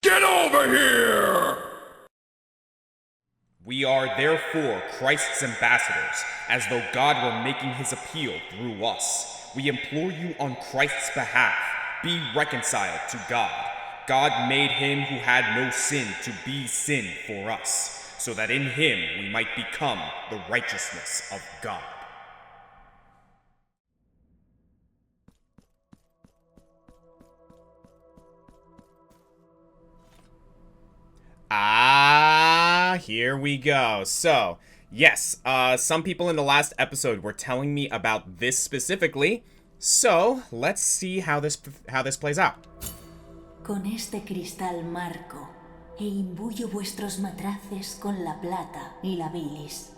Get over here! We are therefore Christ's ambassadors, as though God were making his appeal through us. We implore you on Christ's behalf, be reconciled to God. God made him who had no sin to be sin for us, so that in him we might become the righteousness of God. Here we go. So, yes, some people in the last episode were telling me about this specifically. So, let's see how this plays out. Con este cristal marco e imbuyo vuestros matraces con la plata y la bilis.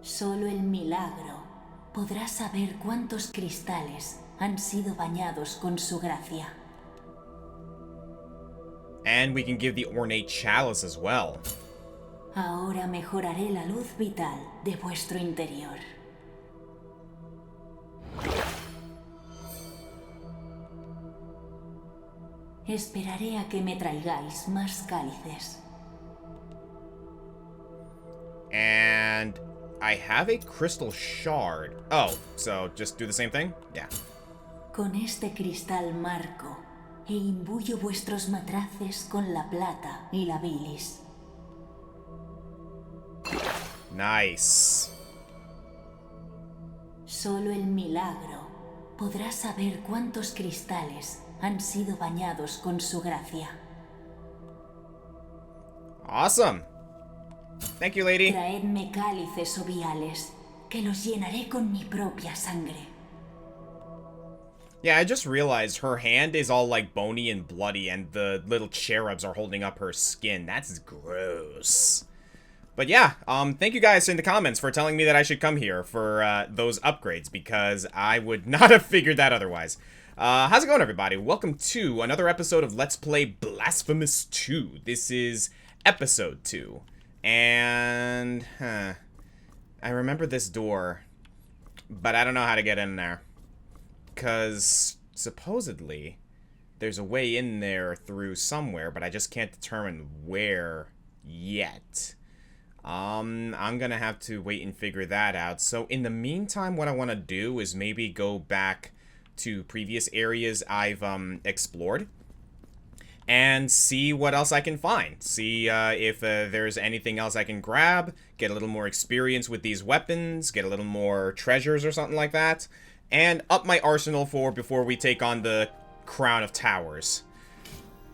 Solo el milagro podrá saber cuántos cristales han sido bañados con su gracia. And we can give the ornate chalice as well. Ahora mejoraré la luz vital de vuestro interior. Esperaré a que me traigáis más cálices. And I have a crystal shard. Oh, so just do the same thing? Yeah. Con este cristal marco e imbuyo vuestros matraces con la plata y la bilis. Nice. Solo el milagro podrá saber cuántos cristales han sido bañados con su gracia. Awesome. Thank you, lady. Traedme cálices o viales, que los llenaré con mi propia sangre. Yeah, I just realized her hand is all like bony and bloody, and the little cherubs are holding up her skin. That's gross. But yeah, thank you guys in the comments for telling me that I should come here for those upgrades, because I would not have figured that otherwise. How's it going, everybody? Welcome to another episode of Let's Play Blasphemous 2. This is episode 2. And, I remember this door, but I don't know how to get in there. Because, supposedly, there's a way in there through somewhere, but I just can't determine where yet. I'm gonna have to wait and figure that out. So, in the meantime, what I want to do is maybe go back to previous areas I've, explored. And see what else I can find. See if there's anything else I can grab. Get a little more experience with these weapons. Get a little more treasures or something like that. And up my arsenal for before we take on the Crown of Towers.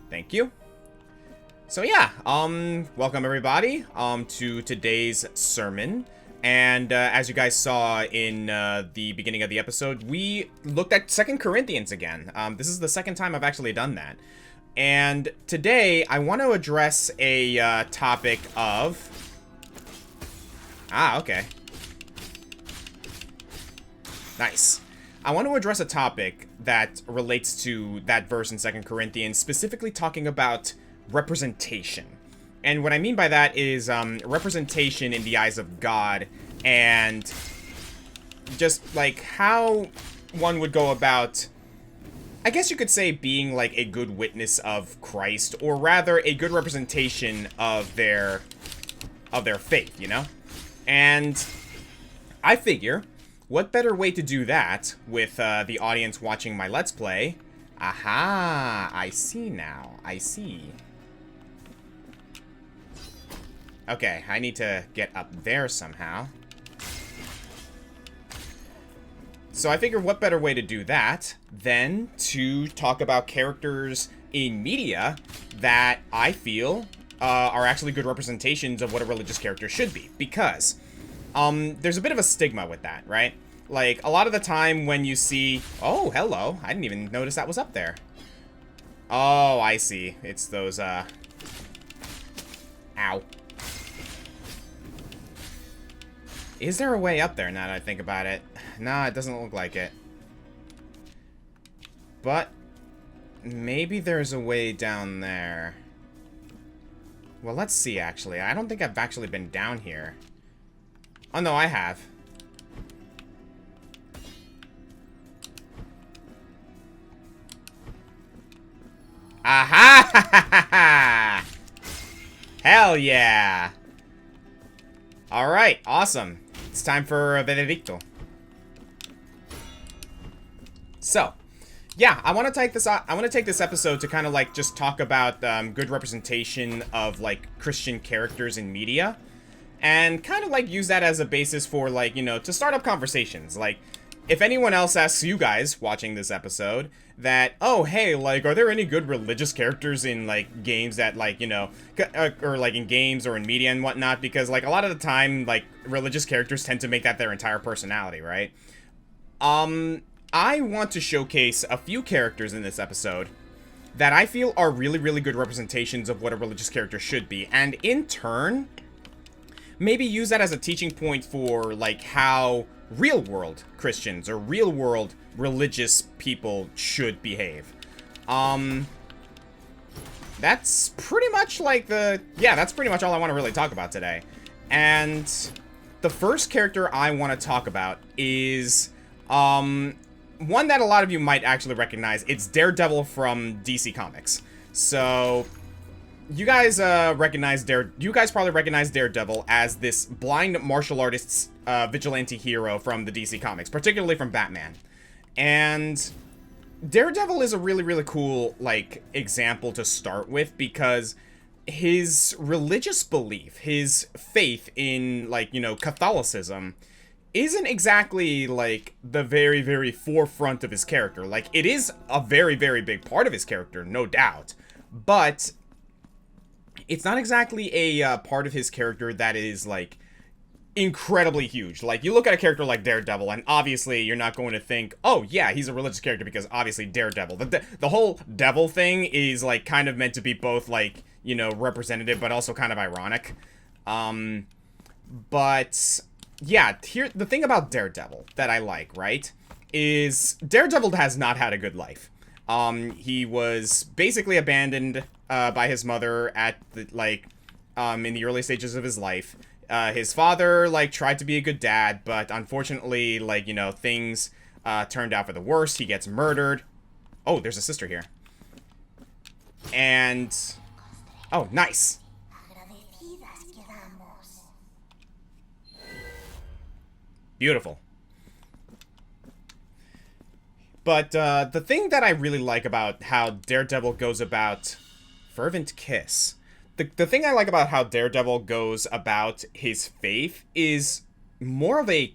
Thank you. So yeah, welcome everybody to today's sermon. And as you guys saw in the beginning of the episode, we looked at 2 Corinthians again. This is the second time I've actually done that. And today, I want to address a topic of... okay. Nice. I want to address a topic that relates to that verse in 2 Corinthians, specifically talking about representation. And what I mean by that is representation in the eyes of God, and just like how one would go about... I guess you could say being like a good witness of Christ, or rather a good representation of their faith, you know? And I figure, what better way to do that with the audience watching my Let's Play? Aha, I see now, I see. Okay, I need to get up there somehow. So I figure what better way to do that than to talk about characters in media that I feel are actually good representations of what a religious character should be. Because there's a bit of a stigma with that, right? Like, a lot of the time when you see... Oh, hello. I didn't even notice that was up there. Oh, I see. It's those, Ow. Is there a way up there now that I think about it? Nah, it doesn't look like it. But maybe there's a way down there. Well, let's see, actually. I don't think I've actually been down here. Oh, no, I have. Aha! Hell yeah! Alright, awesome. It's time for Veredicto. So, yeah, I want to take this episode to kind of like just talk about good representation of like Christian characters in media, and kind of like use that as a basis for like, you know, to start up conversations. Like, if anyone else asks you guys watching this episode that, oh, hey, like, are there any good religious characters in like games that like, you know, or like in games or in media and whatnot, because like a lot of the time like religious characters tend to make that their entire personality, right? I want to showcase a few characters in this episode that I feel are really, really good representations of what a religious character should be, and in turn, maybe use that as a teaching point for, like, how real-world Christians or real-world religious people should behave. That's pretty much, like, that's pretty much all I want to really talk about today. And the first character I want to talk about is, one that a lot of you might actually recognize. It's Daredevil from DC Comics. So, you guys probably recognize Daredevil as this blind martial artist's vigilante hero from the DC Comics, particularly from Batman. And Daredevil is a really, really cool, like, example to start with, because his religious belief, his faith in, like, you know, Catholicism, isn't exactly, like, the very, very forefront of his character. Like, it is a very, very big part of his character, no doubt. But it's not exactly a part of his character that is, like, incredibly huge. Like, you look at a character like Daredevil, and obviously you're not going to think, oh, yeah, he's a religious character, because obviously Daredevil. The whole devil thing is, like, kind of meant to be both, like, you know, representative, but also kind of ironic. But yeah, here, the thing about Daredevil that I like, right, is Daredevil has not had a good life. He was basically abandoned by his mother at the, like, in the early stages of his life. His father, like, tried to be a good dad, but unfortunately, like, you know, things turned out for the worst. He gets murdered. Oh, there's a sister here. And oh, nice. Beautiful. But the thing that I really like about how Daredevil goes about fervent kiss, the thing I like about how Daredevil goes about his faith is more of a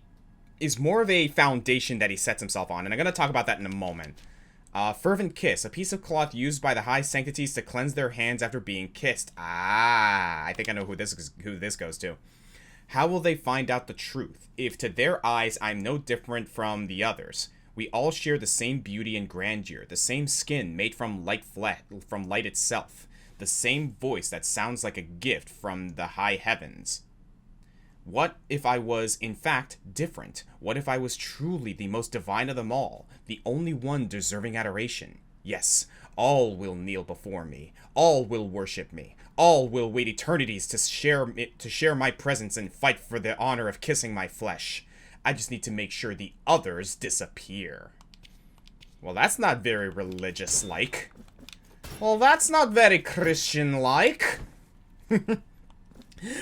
foundation that he sets himself on, and I'm going to talk about that in a moment. Fervent kiss, a piece of cloth used by the high sanctities to cleanse their hands after being kissed. Ah, I think I know who this goes to. How will they find out the truth, if to their eyes I'm no different from the others? We all share the same beauty and grandeur, the same skin made from light itself, the same voice that sounds like a gift from the high heavens. What if I was, in fact, different? What if I was truly the most divine of them all, the only one deserving adoration? Yes, all will kneel before me, all will worship me, all will wait eternities to share my presence and fight for the honor of kissing my flesh. I just need to make sure the others disappear. Well, that's not very religious-like. Well, that's not very Christian-like.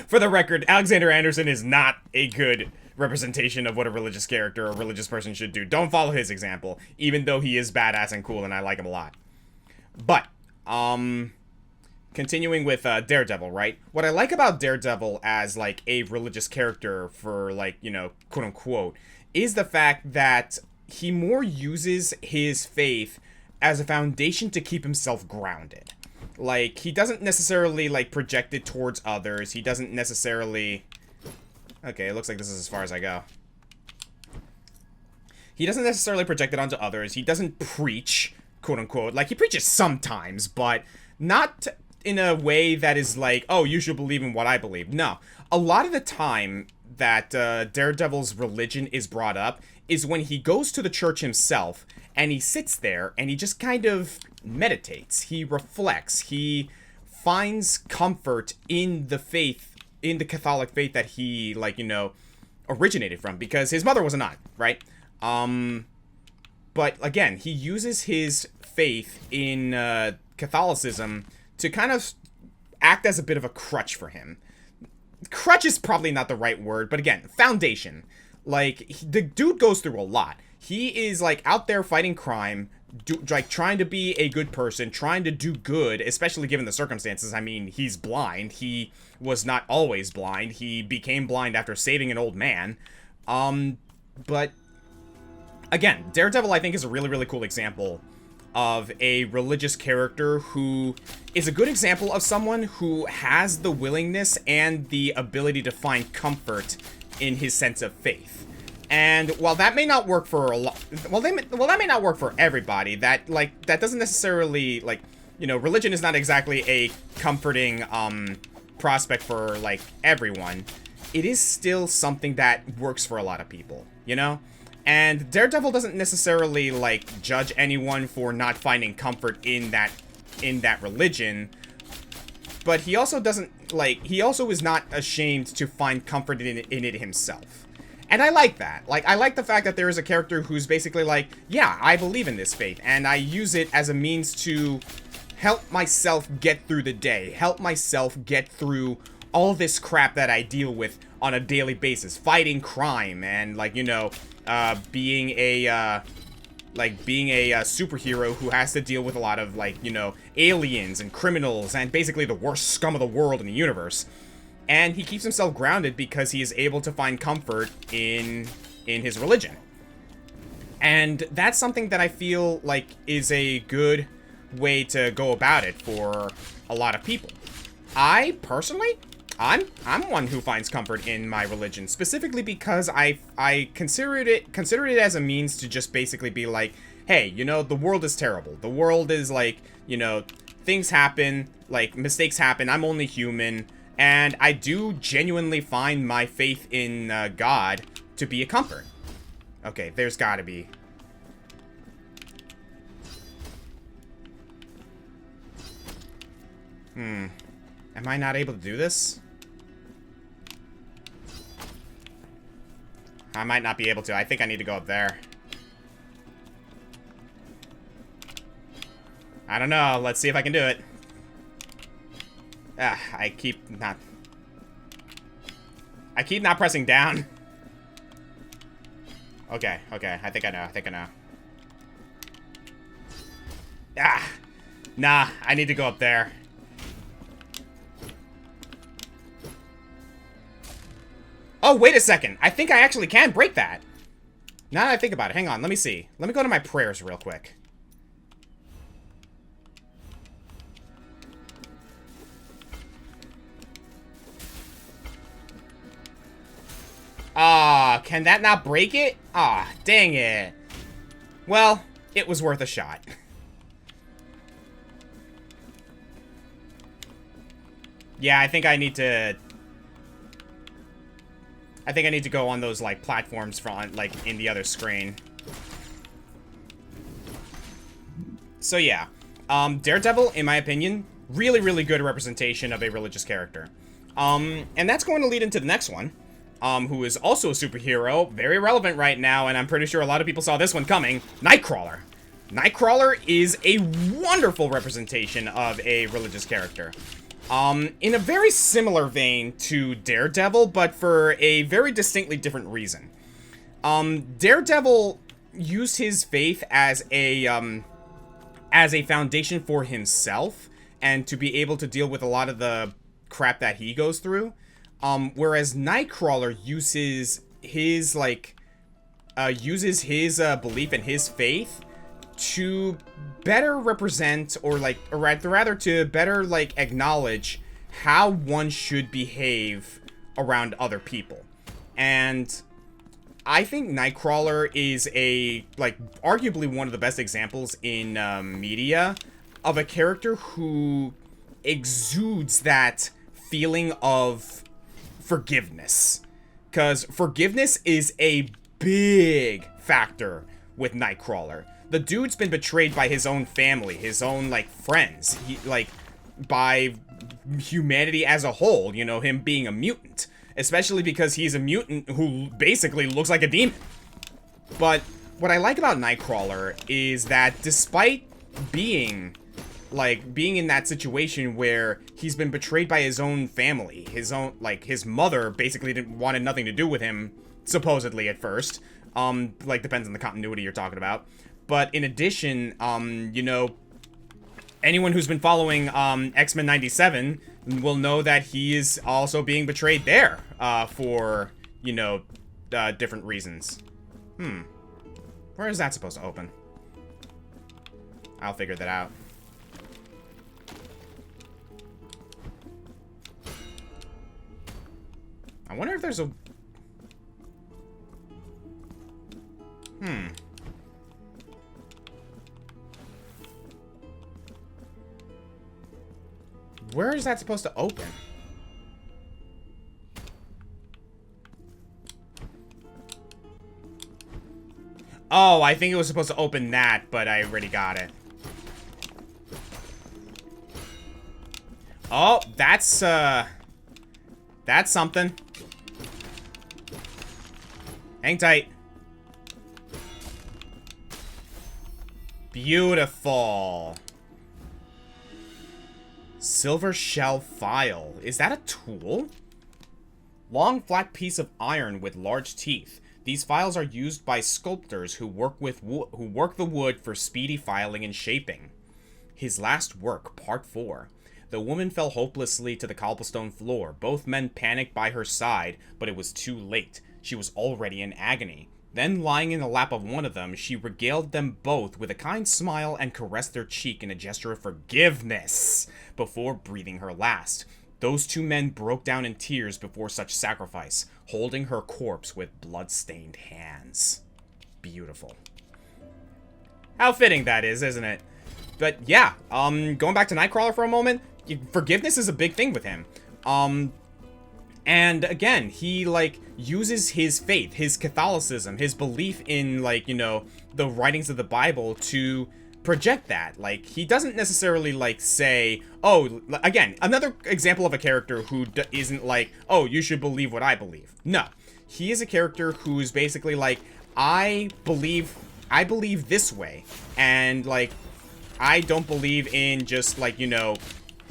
For the record, Alexander Anderson is not a good representation of what a religious character or a religious person should do. Don't follow his example, even though he is badass and cool and I like him a lot. But, continuing with Daredevil, right? What I like about Daredevil as, like, a religious character for, like, you know, quote-unquote, is the fact that he more uses his faith as a foundation to keep himself grounded. Like, he doesn't necessarily, like, project it towards others. He doesn't necessarily... Okay, it looks like this is as far as I go. He doesn't necessarily project it onto others. He doesn't preach, quote-unquote. Like, he preaches sometimes, but not in a way that is like, oh, you should believe in what I believe. No. A lot of the time that Daredevil's religion is brought up is when he goes to the church himself, and he sits there, and he just kind of meditates. He reflects. He finds comfort in the faith, in the Catholic faith that he, like, you know, originated from, because his mother was a nun, right? But again, he uses his faith in Catholicism to kind of act as a bit of a crutch for him. Crutch is probably not the right word, but again, foundation. Like, the dude goes through a lot. He is, like, out there fighting crime, like, trying to be a good person, trying to do good, especially given the circumstances. I mean, he's blind. He was not always blind. He became blind after saving an old man. But, again, Daredevil, I think, is a really, really cool example of a religious character who is a good example of someone who has the willingness and the ability to find comfort in his sense of faith. And while that may not work for a lot, that may not work for everybody. That doesn't necessarily, like, you know, religion is not exactly a comforting prospect for, like, everyone. It is still something that works for a lot of people, you know? And Daredevil doesn't necessarily, like, judge anyone for not finding comfort in that religion, but he also doesn't, like, he also is not ashamed to find comfort in it himself. And I like that. Like, I like the fact that there is a character who's basically like, yeah, I believe in this faith, and I use it as a means to help myself get through the day, help myself get through all this crap that I deal with on a daily basis, fighting crime, and, like, you know, being a superhero who has to deal with a lot of, like, you know, aliens and criminals and basically the worst scum of the world in the universe. And he keeps himself grounded because he is able to find comfort in his religion. And that's something that I feel like is a good way to go about it for a lot of people. I personally, I'm one who finds comfort in my religion, specifically because I consider it as a means to just basically be like, hey, you know, the world is terrible. The world is, like, you know, things happen, like, mistakes happen. I'm only human, and I do genuinely find my faith in God to be a comfort. Okay, there's gotta be. Am I not able to do this? I might not be able to. I think I need to go up there. I don't know. Let's see if I can do it. I keep not pressing down. Okay. I think I know. Nah. I need to go up there. Oh, wait a second. I think I actually can break that. Now that I think about it. Hang on. Let me see. Let me go to my prayers real quick. Can that not break it? Dang it. Well, it was worth a shot. Yeah, I think I need to go on those, like, platforms front, like, in the other screen. So, yeah. Daredevil, in my opinion, really, really good representation of a religious character. And that's going to lead into the next one, who is also a superhero, very relevant right now, and I'm pretty sure a lot of people saw this one coming, Nightcrawler. Nightcrawler is a wonderful representation of a religious character. In a very similar vein to Daredevil, but for a very distinctly different reason. Daredevil used his faith as a foundation for himself, and to be able to deal with a lot of the crap that he goes through. Whereas Nightcrawler uses his, like, belief and his faith to better represent, or rather to better, like, acknowledge how one should behave around other people. And I think Nightcrawler is arguably one of the best examples in media of a character who exudes that feeling of forgiveness. Because forgiveness is a big factor with Nightcrawler. The dude's been betrayed by his own family, his own, like, friends, by humanity as a whole, you know, him being a mutant. Especially because he's a mutant who basically looks like a demon. But what I like about Nightcrawler is that despite being, like, being in that situation where he's been betrayed by his own family. His mother basically wanted nothing to do with him, supposedly at first. Like, depends on the continuity you're talking about. But in addition, you know, anyone who's been following, X-Men 97 will know that he is also being betrayed there, for, you know, different reasons. Where is that supposed to open? I'll figure that out. I wonder if there's a... Where is that supposed to open? Oh, I think it was supposed to open that, but I already got it. Oh, that's something. Hang tight. Beautiful. Silver shell file. Is that a tool? Long, flat piece of iron with large teeth. These files are used by sculptors who work the wood for speedy filing and shaping. His last work, Part 4. The woman fell hopelessly to the cobblestone floor. Both men panicked by her side, but it was too late. She was already in agony. Then, lying in the lap of one of them, she regaled them both with a kind smile and caressed their cheek in a gesture of forgiveness before breathing her last. Those two men broke down in tears before such sacrifice, holding her corpse with blood-stained hands. Beautiful. How fitting that is, isn't it? But yeah, going back to Nightcrawler for a moment, forgiveness is a big thing with him. And again, he, like, uses his faith, his Catholicism, his belief in, like, you know, the writings of the Bible to project that. Like, he doesn't necessarily, like, say, oh, again, another example of a character who isn't like, oh, you should believe what I believe. No. He is a character who's basically like, I believe this way, and, like, I don't believe in just, like, you know,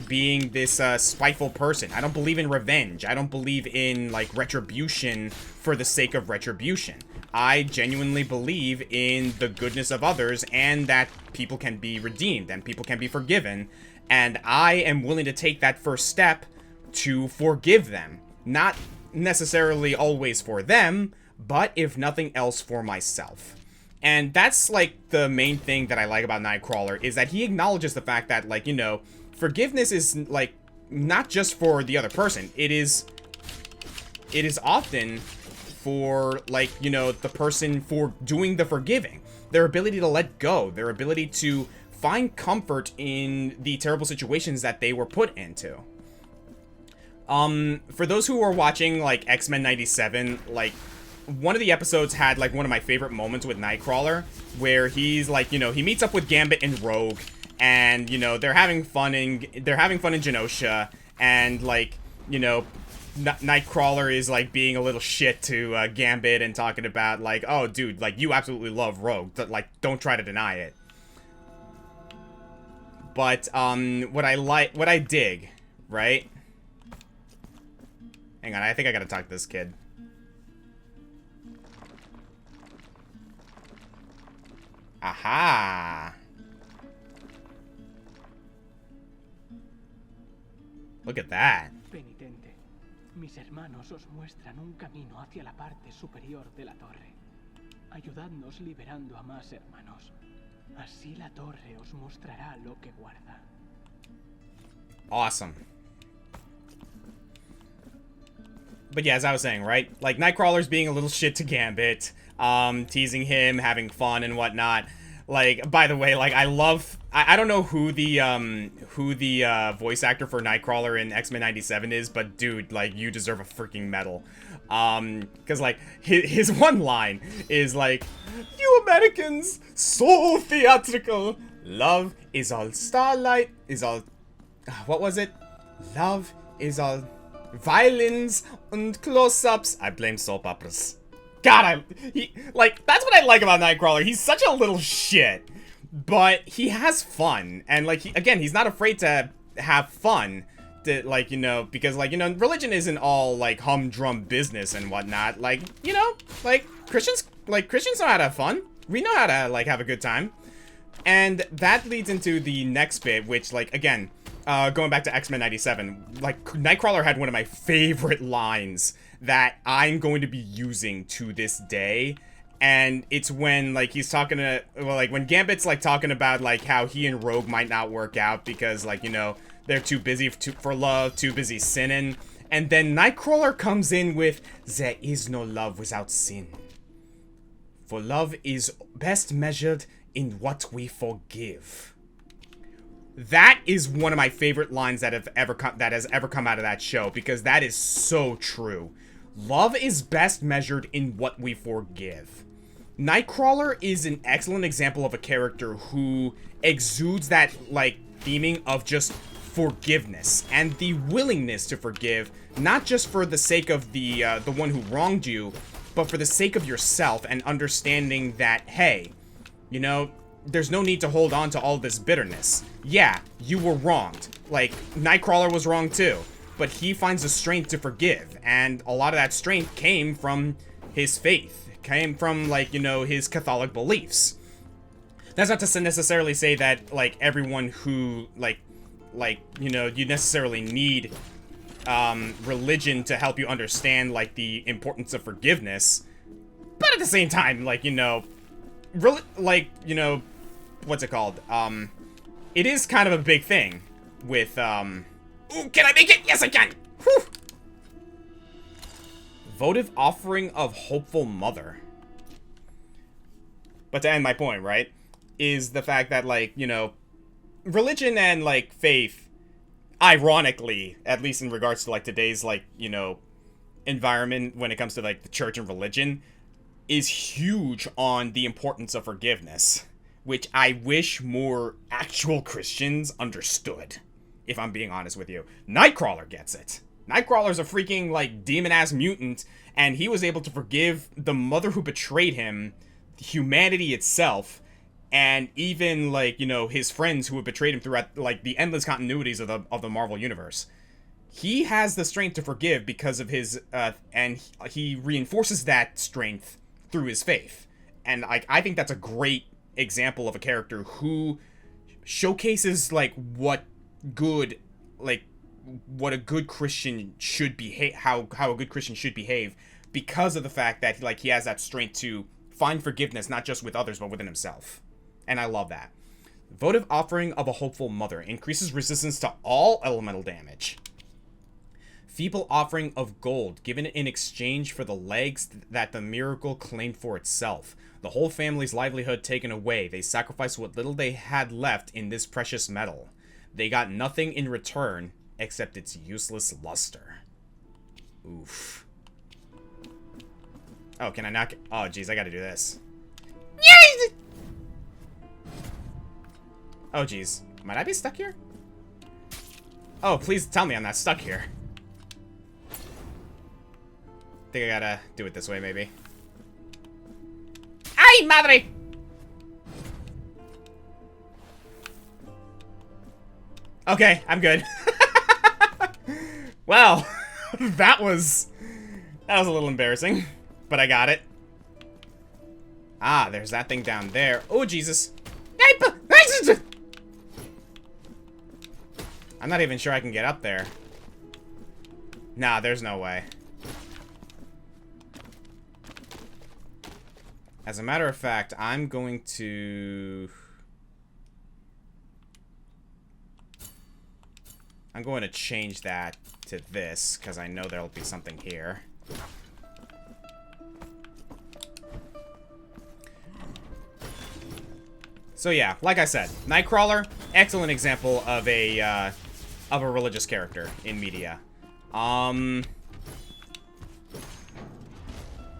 being this spiteful person. I don't believe in revenge. I don't believe in, like, retribution for the sake of retribution. I genuinely believe in the goodness of others and that people can be redeemed and people can be forgiven, and I am willing to take that first step to forgive them. Not necessarily always for them, but if nothing else for myself. And that's, like, the main thing that I like about Nightcrawler, is that he acknowledges the fact that, like, you know, forgiveness is, like, not just for the other person. It is often for, like, you know, the person for doing the forgiving. Their ability to let go. Their ability to find comfort in the terrible situations that they were put into. For those who are watching, like, X-Men 97, like, one of the episodes had, like, one of my favorite moments with Nightcrawler, where he's, like, you know, he meets up with Gambit and Rogue, and, you know, they're having fun in Genosha, and, like, you know, Nightcrawler is, like, being a little shit to Gambit and talking about, like, oh, dude, like, you absolutely love Rogue, like, don't try to deny it. But, what I dig, right? Hang on, I think I gotta talk to this kid. Aha! Look at that. Penitente, mis hermanos os muestran un camino hacia la parte superior de la torre. Ayudadnos liberando a más hermanos. Así la torre os mostrará lo que guarda. Awesome. But yeah, as I was saying, right? Like, Nightcrawler's being a little shit to Gambit, teasing him, having fun and whatnot. Like, by the way, like, I don't know who the voice actor for Nightcrawler in X-Men 97 is, but dude, like, you deserve a freaking medal. Cause, like, his one line is like, you Americans, so theatrical. Love is all starlight, is all, what was it? Love is all violins and close-ups. I blame soap operas. God, like, that's what I like about Nightcrawler. He's such a little shit. but he has fun. And, like, again, he's not afraid to have fun. Like, you know, because, like, you know, religion isn't all, like, humdrum business and whatnot. Like, you know, like, Christians know how to have fun. We know how to, like, have a good time. And that leads into the next bit, which, like, again, going back to X-Men 97, like, Nightcrawler had one of my favorite lines that I'm going to be using to this day. And it's when, like, he's talking to, well, like, when Gambit's, like, talking about, like, how he and Rogue might not work out because, like, you know, they're too busy for love, too busy sinning. And then Nightcrawler comes in with, there is no love without sin. For love is best measured in what we forgive. That is one of my favorite lines that has ever come out of that show, because that is so true. Love is best measured in what we forgive. Nightcrawler is an excellent example of a character who exudes that, like, theming of just forgiveness and the willingness to forgive, not just for the sake of the one who wronged you, but for the sake of yourself, and understanding that, hey, you know, there's no need to hold on to all this bitterness. Yeah, you were wronged. Like, Nightcrawler was wrong too, but he finds the strength to forgive, and a lot of that strength came from his faith, came from, like, you know, his Catholic beliefs. That's not to necessarily say that, like, everyone who, like, you know, you necessarily need religion to help you understand, like, the importance of forgiveness. But at the same time, like, you know, like, you know, what's it called? It is kind of a big thing with, ooh, can I make it? Yes, I can! Whew! Votive offering of hopeful mother. But to end my point, right, is the fact that, like, you know, religion and, like, faith, ironically, at least in regards to, like, today's, like, you know, environment when it comes to, like, the church and religion, is huge on the importance of forgiveness, which I wish more actual Christians understood, if I'm being honest with you. Nightcrawler gets it. Nightcrawler's a freaking, like, demon-ass mutant, and he was able to forgive the mother who betrayed him, humanity itself, and even, like, you know, his friends who have betrayed him throughout, like, the endless continuities of the Marvel Universe. He has the strength to forgive because of his, and he reinforces that strength through his faith. And, like, I think that's a great example of a character who showcases, like, what a good Christian should behave, how a good Christian should behave, because of the fact that, like, he has that strength to find forgiveness, not just with others, but within himself. And I love that. Votive offering of a hopeful mother increases resistance to all elemental damage. Feeble offering of gold given in exchange for the legs that the miracle claimed for itself. The whole family's livelihood taken away. They sacrificed what little they had left in this precious metal. They got nothing in return except its useless luster. Oof. Oh, can I not? Oh, jeez, I gotta do this. Yay! Oh, jeez. Might I be stuck here? Oh, please tell me I'm not stuck here. Think I gotta do it this way, maybe. ¡Ay, madre! Okay, I'm good. Well, that was a little embarrassing, but I got it. Ah, there's that thing down there. Oh, Jesus. I'm not even sure I can get up there. Nah, there's no way. As a matter of fact, I'm going to change that to this, because I know there'll be something here. So yeah, like I said, Nightcrawler, excellent example of a religious character in media.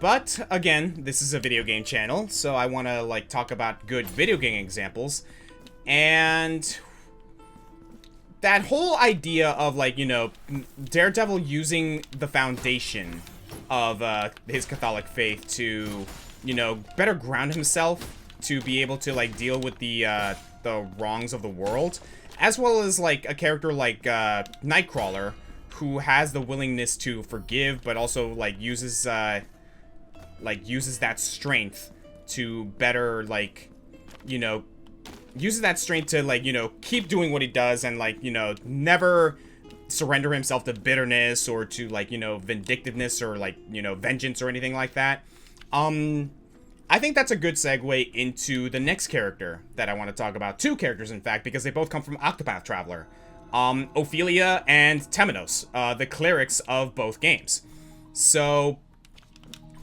But, again, this is a video game channel, so I want to, like, talk about good video game examples. And that whole idea of, like, you know, Daredevil using the foundation of his Catholic faith to, you know, better ground himself to be able to, like, deal with the wrongs of the world, as well as, like, a character like Nightcrawler, who has the willingness to forgive, but also, like, uses that strength to better, like, you know, uses that strength to, like, you know, keep doing what he does and, like, you know, never surrender himself to bitterness or to, like, you know, vindictiveness or, like, you know, vengeance or anything like that. I think that's a good segue into the next character that I want to talk about. Two characters, in fact, because they both come from Octopath Traveler. Opilia and Temos, the clerics of both games. So,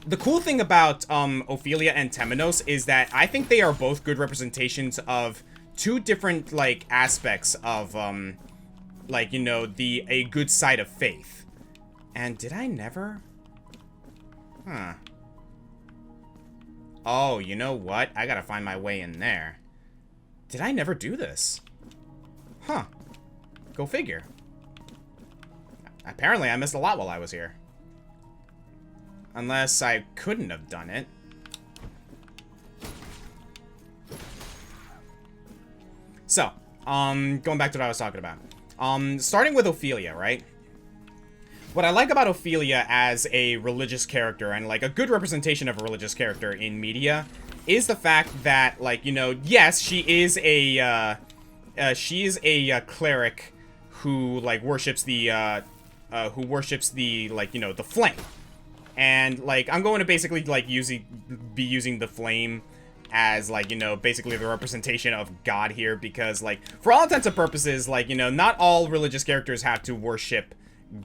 the cool thing about Opilia and Temos is that I think they are both good representations of two different, like, aspects of, like, you know, a good side of faith. And did I never? Huh. Oh, you know what? I gotta find my way in there. Did I never do this? Huh. Go figure. Apparently, I missed a lot while I was here. Unless I couldn't have done it. So, going back to what I was talking about. Starting with Opilia, right? What I like about Opilia as a religious character, and, like, a good representation of a religious character in media, is the fact that, like, you know, yes, she is a cleric who, like, worships the, like, you know, the flame. And, like, I'm going to basically, like, be using the flame as, like, you know, basically the representation of God here, because, like, for all intents and purposes, like, you know, not all religious characters have to worship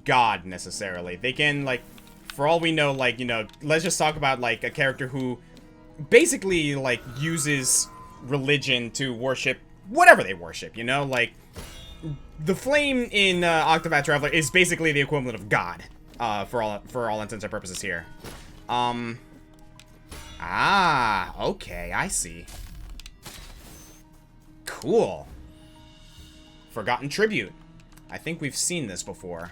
God, necessarily. They can, like, for all we know, like, you know, let's just talk about, like, a character who basically, like, uses religion to worship whatever they worship, you know? Like, the flame in Octopath Traveler is basically the equivalent of God, for all intents and purposes here. Okay, I see. Cool. Forgotten Tribute. I think we've seen this before.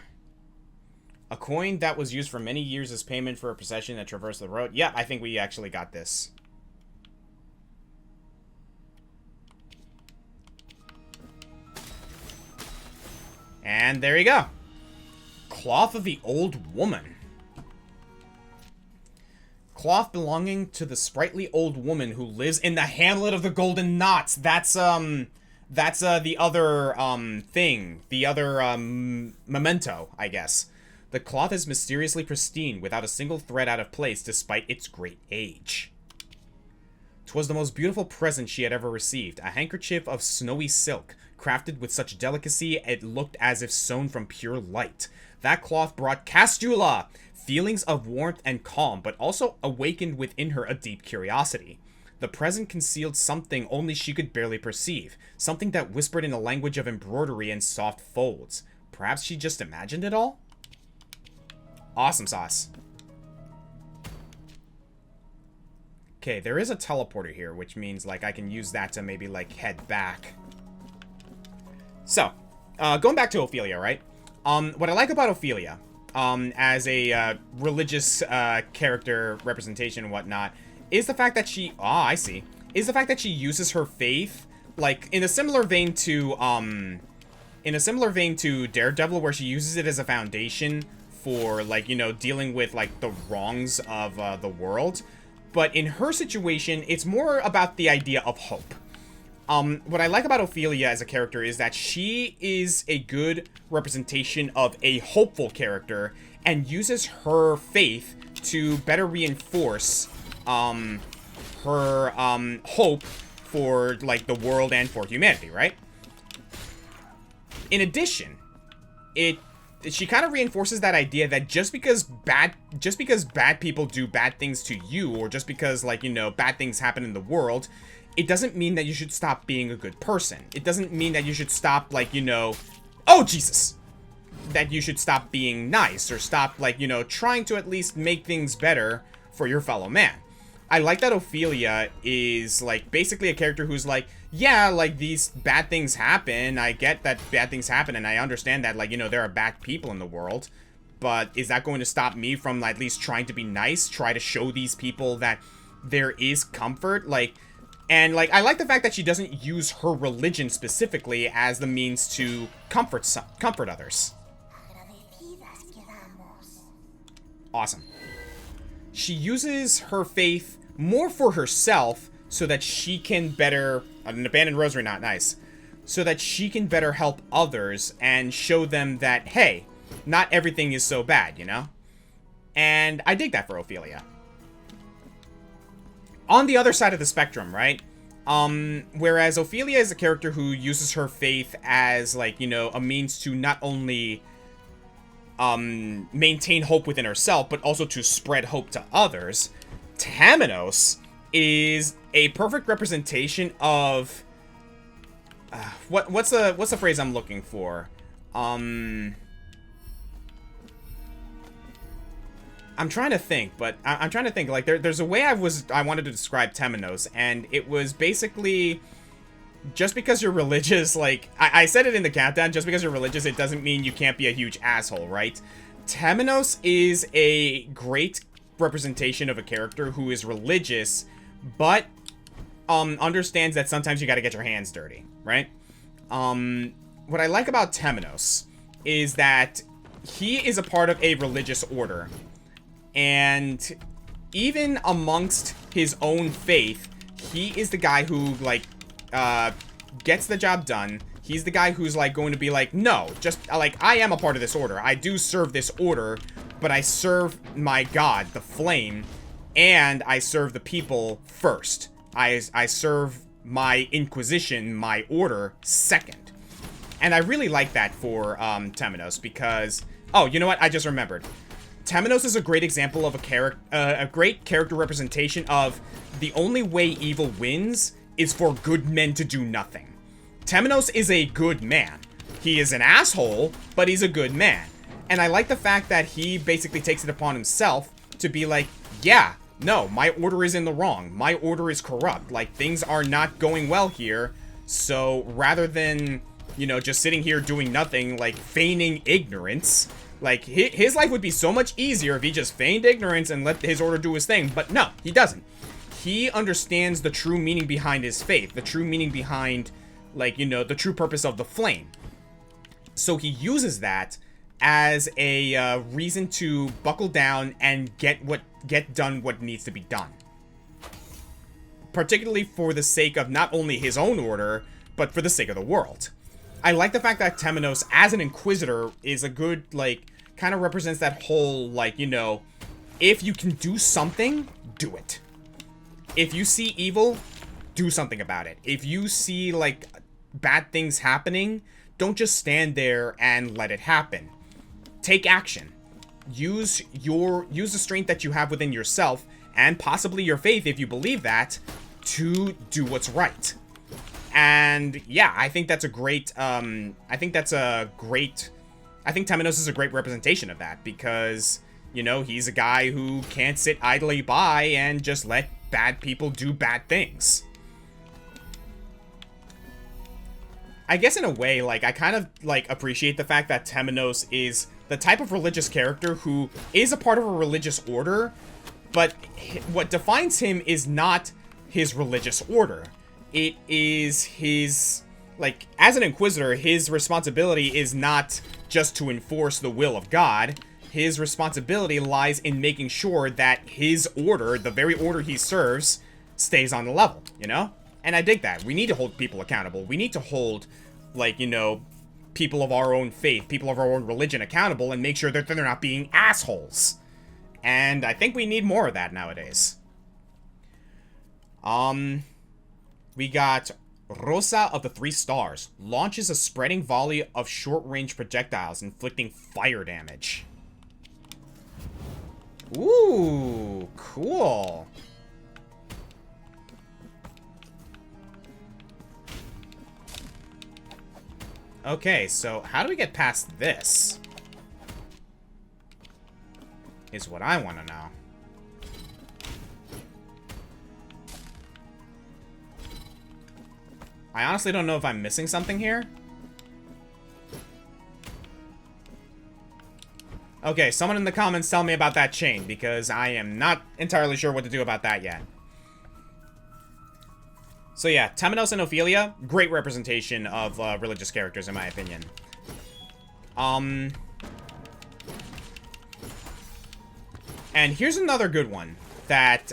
A coin that was used for many years as payment for a procession that traversed the road. Yeah, I think we actually got this. And there you go. Cloth of the Old Woman. Cloth belonging to the sprightly old woman who lives in the hamlet of the Golden Knots. That's the other, thing. The other, memento, I guess. The cloth is mysteriously pristine, without a single thread out of place, despite its great age. 'Twas the most beautiful present she had ever received, a handkerchief of snowy silk, crafted with such delicacy it looked as if sewn from pure light. That cloth brought Castula feelings of warmth and calm, but also awakened within her a deep curiosity. The present concealed something only she could barely perceive, something that whispered in a language of embroidery and soft folds. Perhaps she just imagined it all? Awesome sauce. Okay, there is a teleporter here, which means, like, I can use that to maybe, like, head back. So, going back to Opilia, right? What I like about Opilia, as a, religious, character representation and whatnot, is the fact that she... I see. Is the fact that she uses her faith, like, in a similar vein to Daredevil, where she uses it as a foundation for, like, you know, dealing with, like, the wrongs of, the world. But in her situation, it's more about the idea of hope. What I like about Opilia as a character is that she is a good representation of a hopeful character and uses her faith to better reinforce, her, hope for, like, the world and for humanity, right? In addition, she kind of reinforces that idea that just because bad people do bad things to you, or just because, like, you know, bad things happen in the world, it doesn't mean that you should stop being a good person. It doesn't mean that you should stop, like, you know... Oh, Jesus! That you should stop being nice, or stop, like, you know, trying to at least make things better for your fellow man. I like that Opilia is, like, basically a character who's like, yeah, like, these bad things happen. I get that bad things happen, and I understand that, like, you know, there are bad people in the world. But is that going to stop me from at least trying to be nice? Try to show these people that there is comfort? Like, And, like, I like the fact that she doesn't use her religion specifically as the means to comfort others. Awesome. She uses her faith more for herself so that she can better... An abandoned rosary knot, nice. So that she can better help others and show them that, hey, not everything is so bad, you know? And I dig that for Opilia. On the other side of the spectrum, right? Whereas Opilia is a character who uses her faith as, like, you know, a means to not only maintain hope within herself, but also to spread hope to others, Temos is a perfect representation of what's the phrase I'm looking for? I'm trying to think, but I'm trying to think. Like, there's a way I wanted to describe Temos, and it was basically, just because you're religious, like, I said it in the countdown, just because you're religious, it doesn't mean you can't be a huge asshole, right? Temos is a great representation of a character who is religious, but understands that sometimes you gotta get your hands dirty, right? What I like about Temos is that he is a part of a religious order, and even amongst his own faith, he is the guy who, like, gets the job done. He's the guy who's, like, going to be like, no, just, like, I am a part of this order. I do serve this order, but I serve my god, the flame, and I serve the people first. I serve my inquisition, my order, second. And I really like that for Temos because... Oh, you know what? I just remembered. Temos is a great example of a great character representation of the only way evil wins is for good men to do nothing. Temos is a good man. He is an asshole, but he's a good man. And I like the fact that he basically takes it upon himself to be like, yeah, no, my order is in the wrong. My order is corrupt. Like, things are not going well here. So rather than, you know, just sitting here doing nothing, like feigning ignorance, like, his life would be so much easier if he just feigned ignorance and let his order do his thing. But no, he doesn't. He understands the true meaning behind his faith, the true meaning behind, like, you know, the true purpose of the flame. So he uses that as a reason to buckle down and get done what needs to be done. Particularly for the sake of not only his own order, but for the sake of the world. I like the fact that Temos, as an Inquisitor, is a good, like, kind of represents that whole, like, you know, if you can do something, do it. If you see evil, do something about it. If you see, like, bad things happening, don't just stand there and let it happen. Take action. Use the strength that you have within yourself, and possibly your faith, if you believe that, to do what's right. And yeah, I think that's a great, I think Temos is a great representation of that, because, you know, he's a guy who can't sit idly by and just let bad people do bad things. I guess in a way, like, I kind of, like, appreciate the fact that Temos is the type of religious character who is a part of a religious order, but what defines him is not his religious order. It is his, like, as an Inquisitor, his responsibility is not just to enforce the will of God. His responsibility lies in making sure that his order, the very order he serves, stays on the level, you know? And I dig that. We need to hold people accountable. We need to hold, like, you know, people of our own faith, people of our own religion accountable and make sure that they're not being assholes. And I think we need more of that nowadays. We got Rosa of the Three Stars. Launches a spreading volley of short-range projectiles, inflicting fire damage. Ooh, cool. Okay, so how do we get past this? Is what I want to know. I honestly don't know if I'm missing something here. Okay, someone in the comments tell me about that chain, because I am not entirely sure what to do about that yet. So yeah, Temos and Opilia, great representation of religious characters in my opinion. And here's another good one that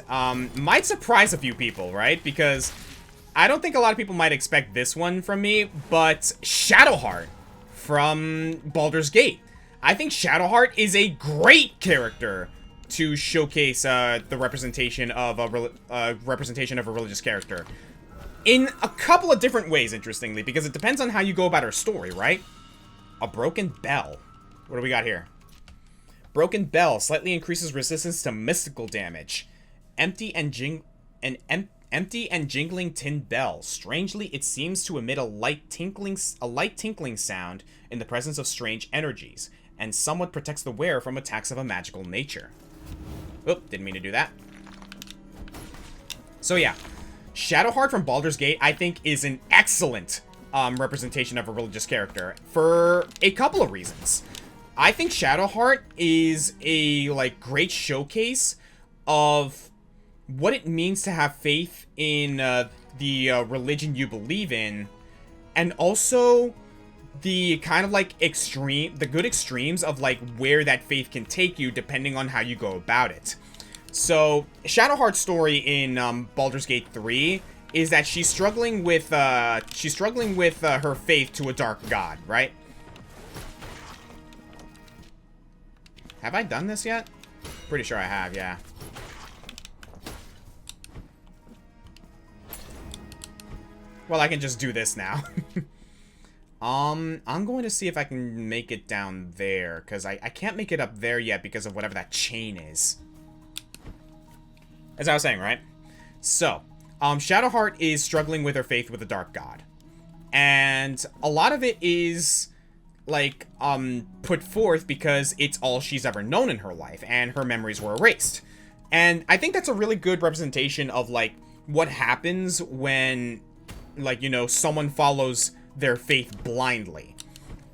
might surprise a few people, right? Because I don't think a lot of people might expect this one from me, but Shadowheart from Baldur's Gate. I think Shadowheart is a great character to showcase the representation of a religious character. In a couple of different ways, interestingly, because it depends on how you go about her story, right? A broken bell. What do we got here? Broken bell slightly increases resistance to mystical damage. Empty and jingling tin bell. Strangely, it seems to emit a light tinkling sound in the presence of strange energies, and somewhat protects the wearer from attacks of a magical nature. Oop, didn't mean to do that. So yeah, Shadowheart from Baldur's Gate, I think, is an excellent representation of a religious character for a couple of reasons. I think Shadowheart is a, like, great showcase of what it means to have faith in the religion you believe in, and also the kind of, like, the good extremes of, like, where that faith can take you depending on how you go about it. So, Shadowheart's story in Baldur's Gate 3 is that she's struggling with her faith to a dark god, right? Have I done this yet? Pretty sure I have, yeah. Well, I can just do this now. I'm going to see if I can make it down there, because I can't make it up there yet because of whatever that chain is. As I was saying, right? So, Shadowheart is struggling with her faith with the dark god. And a lot of it is, like, put forth because it's all she's ever known in her life, and her memories were erased. And I think that's a really good representation of, like, what happens when, like, you know, someone follows their faith blindly.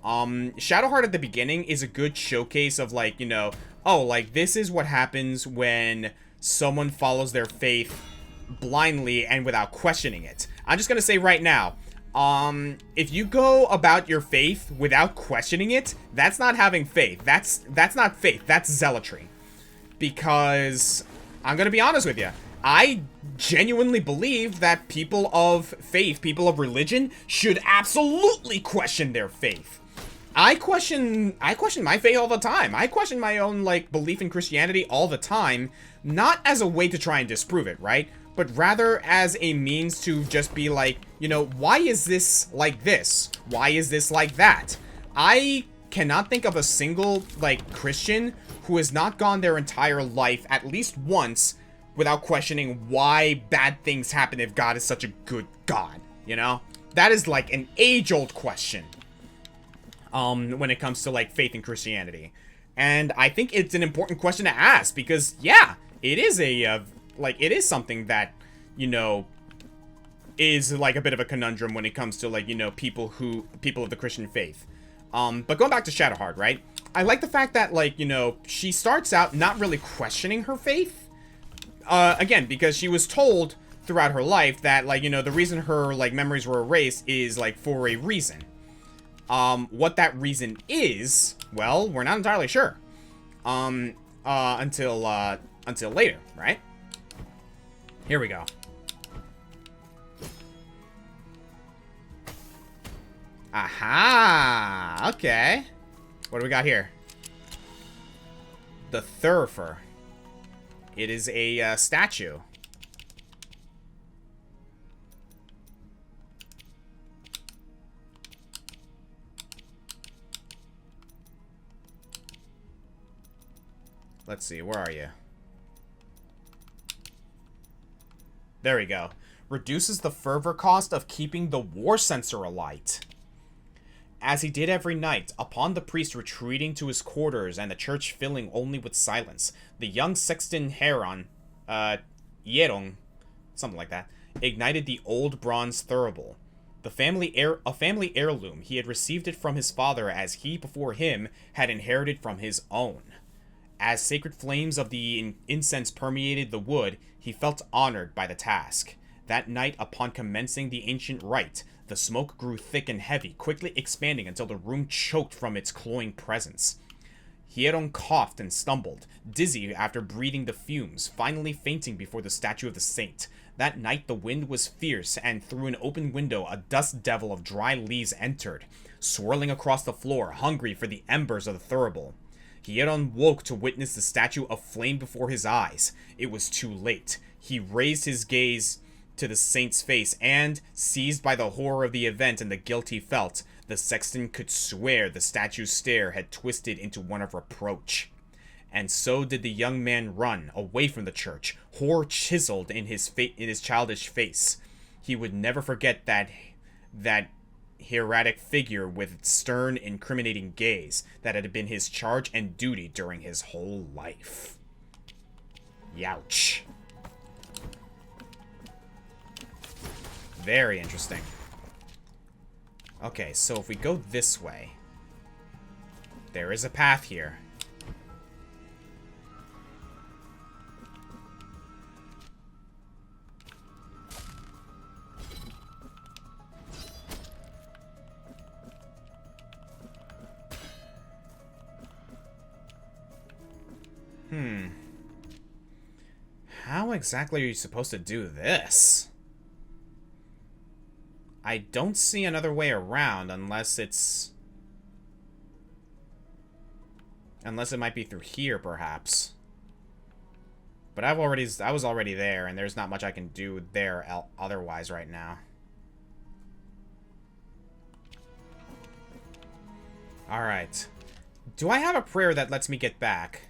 Shadowheart at the beginning is a good showcase of, like, you know, oh, like, this is what happens when someone follows their faith blindly and without questioning it. I'm just gonna say right now, if you go about your faith without questioning it, that's not having faith. That's not faith, that's zealotry. Because, I'm gonna be honest with you, I genuinely believe that people of faith, people of religion, should absolutely question their faith. I question my faith all the time. I question my own, like, belief in Christianity all the time, not as a way to try and disprove it, right? But rather as a means to just be like, you know, why is this like this? Why is this like that? I cannot think of a single, like, Christian who has not gone their entire life at least once without questioning why bad things happen if God is such a good God, you know? That is, like, an age-old question. When it comes to, like, faith in Christianity. And I think it's an important question to ask, because, yeah, it is a, like, it is something that, you know, is, like, a bit of a conundrum when it comes to, like, you know, people of the Christian faith. But going back to Shadowheart, right? I like the fact that, like, you know, she starts out not really questioning her faith. Again, because she was told throughout her life that, like, you know, the reason her, like, memories were erased is, like, for a reason. What that reason is, well, we're not entirely sure. Until later, right? Here we go. Aha! Okay. What do we got here? The Thurifer. It is a statue. Let's see, where are you? There we go. Reduces the fervor cost of keeping the war sensor alight. As he did every night, upon the priest retreating to his quarters and the church filling only with silence, the young sexton Yerong, something like that, ignited the old bronze thurible. A family heirloom, he had received it from his father as he, before him, had inherited from his own. As sacred flames of the incense permeated the wood, he felt honored by the task. That night, upon commencing the ancient rite, the smoke grew thick and heavy, quickly expanding until the room choked from its cloying presence. Hieron coughed and stumbled, dizzy after breathing the fumes, finally fainting before the statue of the saint. That night the wind was fierce, and through an open window a dust devil of dry leaves entered, swirling across the floor, hungry for the embers of the thurible. Hieron woke to witness the statue aflame before his eyes. It was too late. He raised his gaze to the saint's face, and, seized by the horror of the event and the guilt he felt, the sexton could swear the statue's stare had twisted into one of reproach. And so did the young man run, away from the church, horror chiseled in his childish face. He would never forget that hieratic figure with its stern, incriminating gaze that had been his charge and duty during his whole life. Youch. Very interesting. Okay, so if we go this way, there is a path here. How exactly are you supposed to do this? I don't see another way around unless it's... Unless it might be through here, perhaps. But I was already there, and there's not much I can do there otherwise right now. Alright. Do I have a prayer that lets me get back?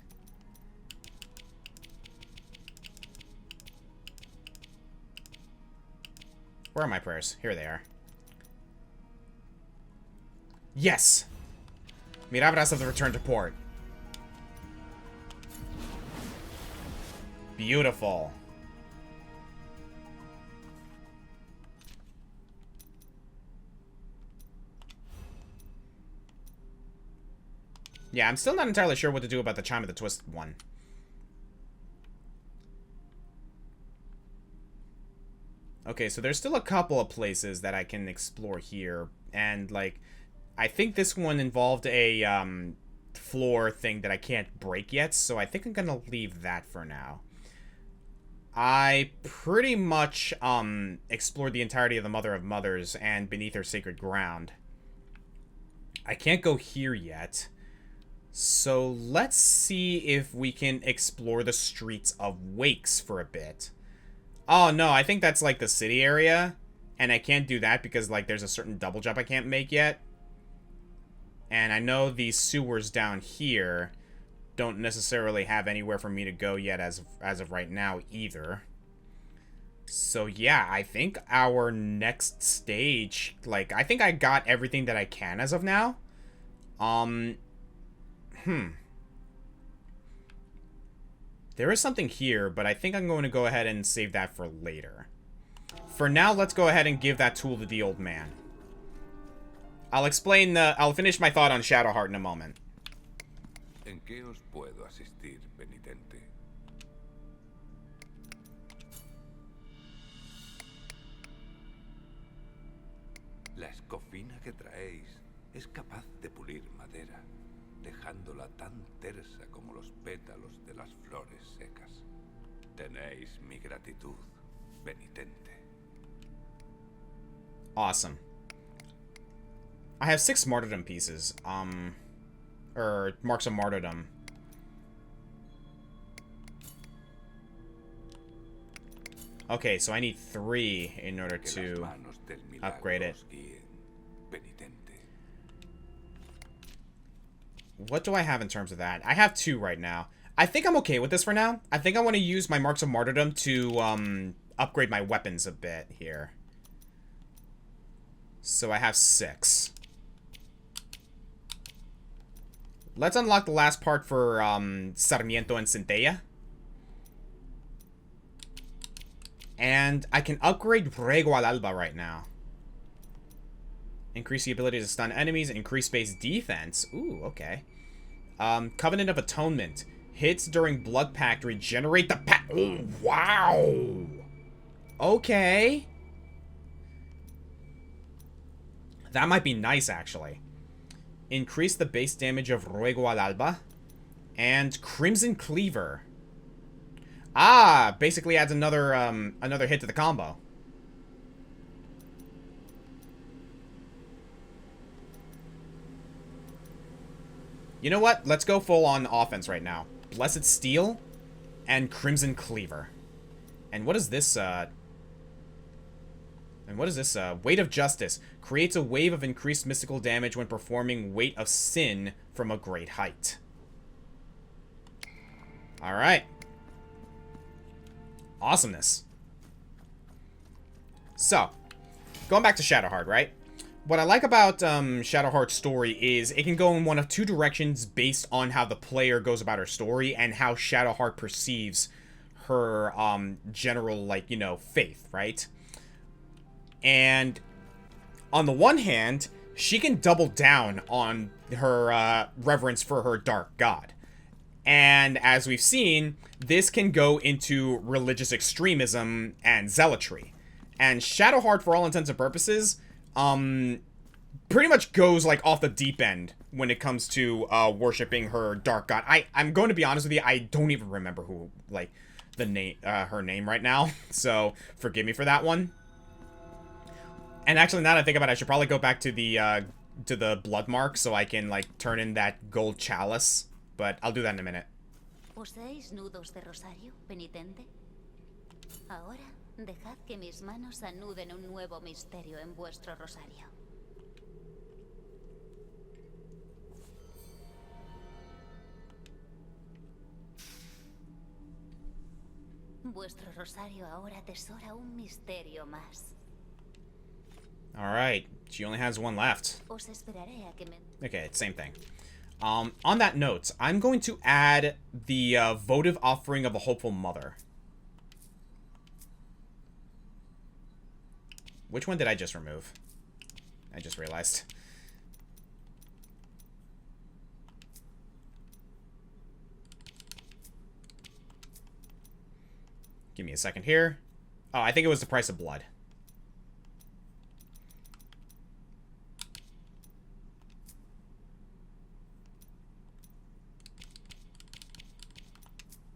Where are my prayers? Here they are. Yes! Mirabras of the return to port. Beautiful. Yeah, I'm still not entirely sure what to do about the Chime of the Twist one. Okay, so there's still a couple of places that I can explore here, and, like, I think this one involved a, floor thing that I can't break yet, so I think I'm gonna leave that for now. I pretty much, explored the entirety of the Mother of Mothers and Beneath Her Sacred Ground. I can't go here yet, so let's see if we can explore the Streets of Wakes for a bit. Oh, no, I think that's, like, the city area. And I can't do that because, like, there's a certain double jump I can't make yet. And I know these sewers down here don't necessarily have anywhere for me to go yet as of right now either. So, yeah, I think our next stage... Like, I think I got everything that I can as of now. There is something here, but I think I'm going to go ahead and save that for later. For now, let's go ahead and give that tool to the old man. I'll finish my thought on Shadowheart in a moment. ¿En qué os puedo asistir, penitente? La escofina que traéis es capaz de pulir madera, dejándola tan tersa como los pétalos de las flores secas. Tenéis mi gratitud, penitente. Awesome. I have 6 martyrdom pieces. Or marks of martyrdom. Okay, so I need 3 in order to upgrade it. What do I have in terms of that? I have 2 right now. I think I'm okay with this for now. I think I want to use my marks of martyrdom to upgrade my weapons a bit here. So I have 6. Let's unlock the last part for Sarmiento and Centella. And I can upgrade Rego al Alba right now. Increase the ability to stun enemies, increase base defense. Ooh, okay. Covenant of Atonement. Hits during Blood Pact regenerate the pact. Ooh, wow! Okay. That might be nice, actually. Increase the base damage of Ruego al Alba. And Crimson Cleaver. Ah, basically adds another another hit to the combo. You know what? Let's go full on offense right now. Blessed Steel and Crimson Cleaver. And what is this, Weight of Justice. Creates a wave of increased mystical damage when performing Weight of Sin from a great height. Alright. Awesomeness. So, going back to Shadowheart, right? What I like about Shadowheart's story is it can go in one of two directions based on how the player goes about her story and how Shadowheart perceives her general, like, you know, faith, right? And on the one hand, she can double down on her reverence for her dark god. And as we've seen, this can go into religious extremism and zealotry. And Shadowheart, for all intents and purposes, pretty much goes, like, off the deep end when it comes to worshipping her dark god. I'm going to be honest with you, I don't even remember who, like, the name, her name right now. So, forgive me for that one. And actually, now that I think about it, I should probably go back to the blood mark so I can, like, turn in that gold chalice. But I'll do that in a minute. ¿Poseéis nudos de rosario, penitente? Ahora, dejad que mis manos anuden un nuevo misterio en vuestro rosario. Vuestro rosario ahora atesora un misterio más. Alright, she only has one left. Os esperaré a que me... Okay, it's same thing. On that note, I'm going to add the votive offering of a hopeful mother. Which one did I just remove? I just realized. Give me a second here. Oh, I think it was the price of blood.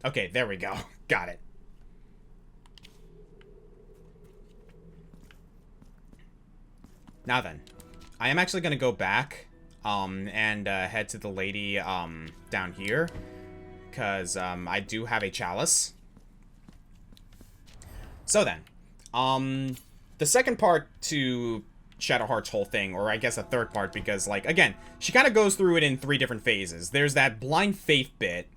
Okay, there we go. Got it. Now then, I am actually going to go back and head to the lady down here, because I do have a chalice. So then, the second part to Shadowheart's whole thing, or I guess a third part, because, like, again, she kind of goes through it in 3 different phases. There's that blind faith bit,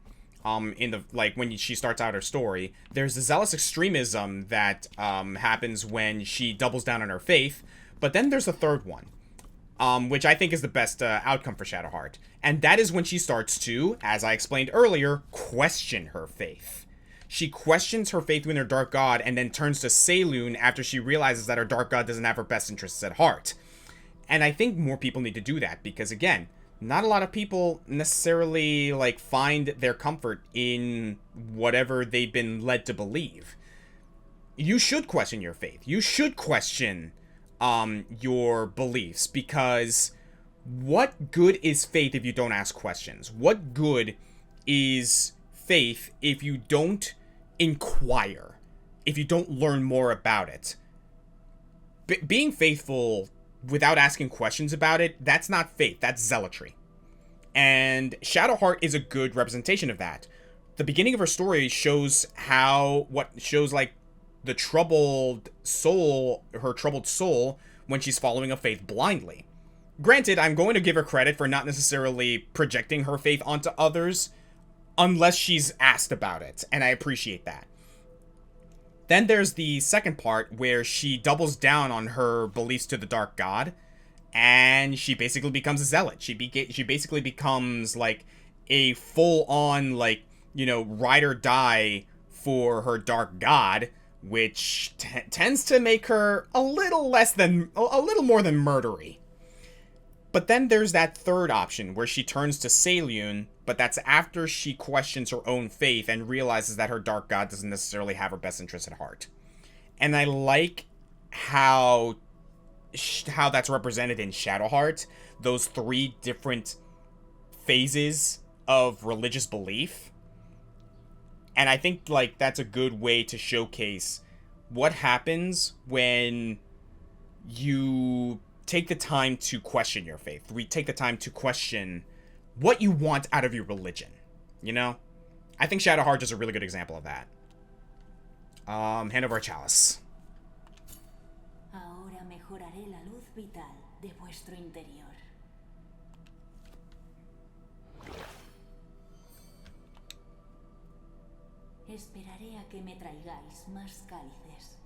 in the, like, when she starts out her story. There's the zealous extremism that happens when she doubles down on her faith. But then there's the third one, which I think is the best outcome for Shadowheart. And that is when she starts to, as I explained earlier, question her faith. She questions her faith in her dark god and then turns to Saloon after she realizes that her dark god doesn't have her best interests at heart. And I think more people need to do that because, again, not a lot of people necessarily, like, find their comfort in whatever they've been led to believe. You should question your faith. You should question your beliefs, because what good is faith if you don't ask questions? What good is faith if you don't inquire, if you don't learn more about it? Being faithful without asking questions about it, that's not faith, that's zealotry. And Shadowheart is a good representation of that. The beginning of her story shows like the troubled soul, her troubled soul, when she's following a faith blindly. Granted, I'm going to give her credit for not necessarily projecting her faith onto others, unless she's asked about it, and I appreciate that. Then there's the second part, where she doubles down on her beliefs to the dark god, and she basically becomes a zealot. She basically becomes, like, a full-on, like, you know, ride or die for her dark god, which tends to make her a little more than murdery. But then there's that third option where she turns to Saloon, but that's after she questions her own faith and realizes that her dark god doesn't necessarily have her best interests at heart. And I like how that's represented in Shadowheart. Those 3 different phases of religious belief. And I think, like, that's a good way to showcase what happens when you take the time to question your faith. We take the time to question what you want out of your religion, you know? I think Shadowheart is a really good example of that. Hand over a chalice. Ahora mejoraré la luz vital de vuestro interior. Esperaré a que me traigáis más cálices.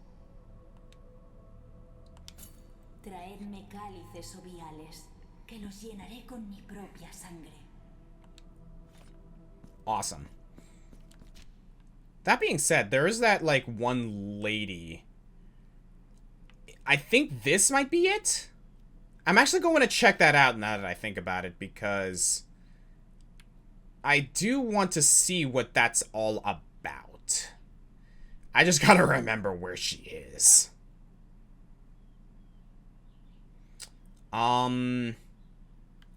Traedme cálices o viales, que los llenaré con mi propia sangre. Awesome. That being said, there is that, like, one lady. I think this might be it. I'm actually going to check that out now that I think about it, because I do want to see what that's all about. I just gotta remember where she is. I'm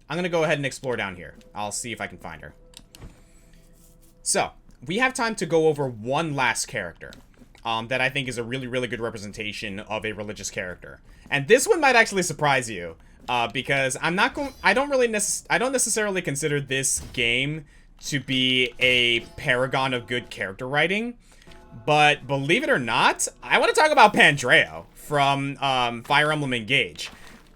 gonna go ahead and explore down here. I'll see if I can find her. So, we have time to go over one last character that I think is a really, really good representation of a religious character. And this one might actually surprise you, because I don't necessarily consider this game to be a paragon of good character writing. But believe it or not, I want to talk about Pandre from Fire Emblem Engage.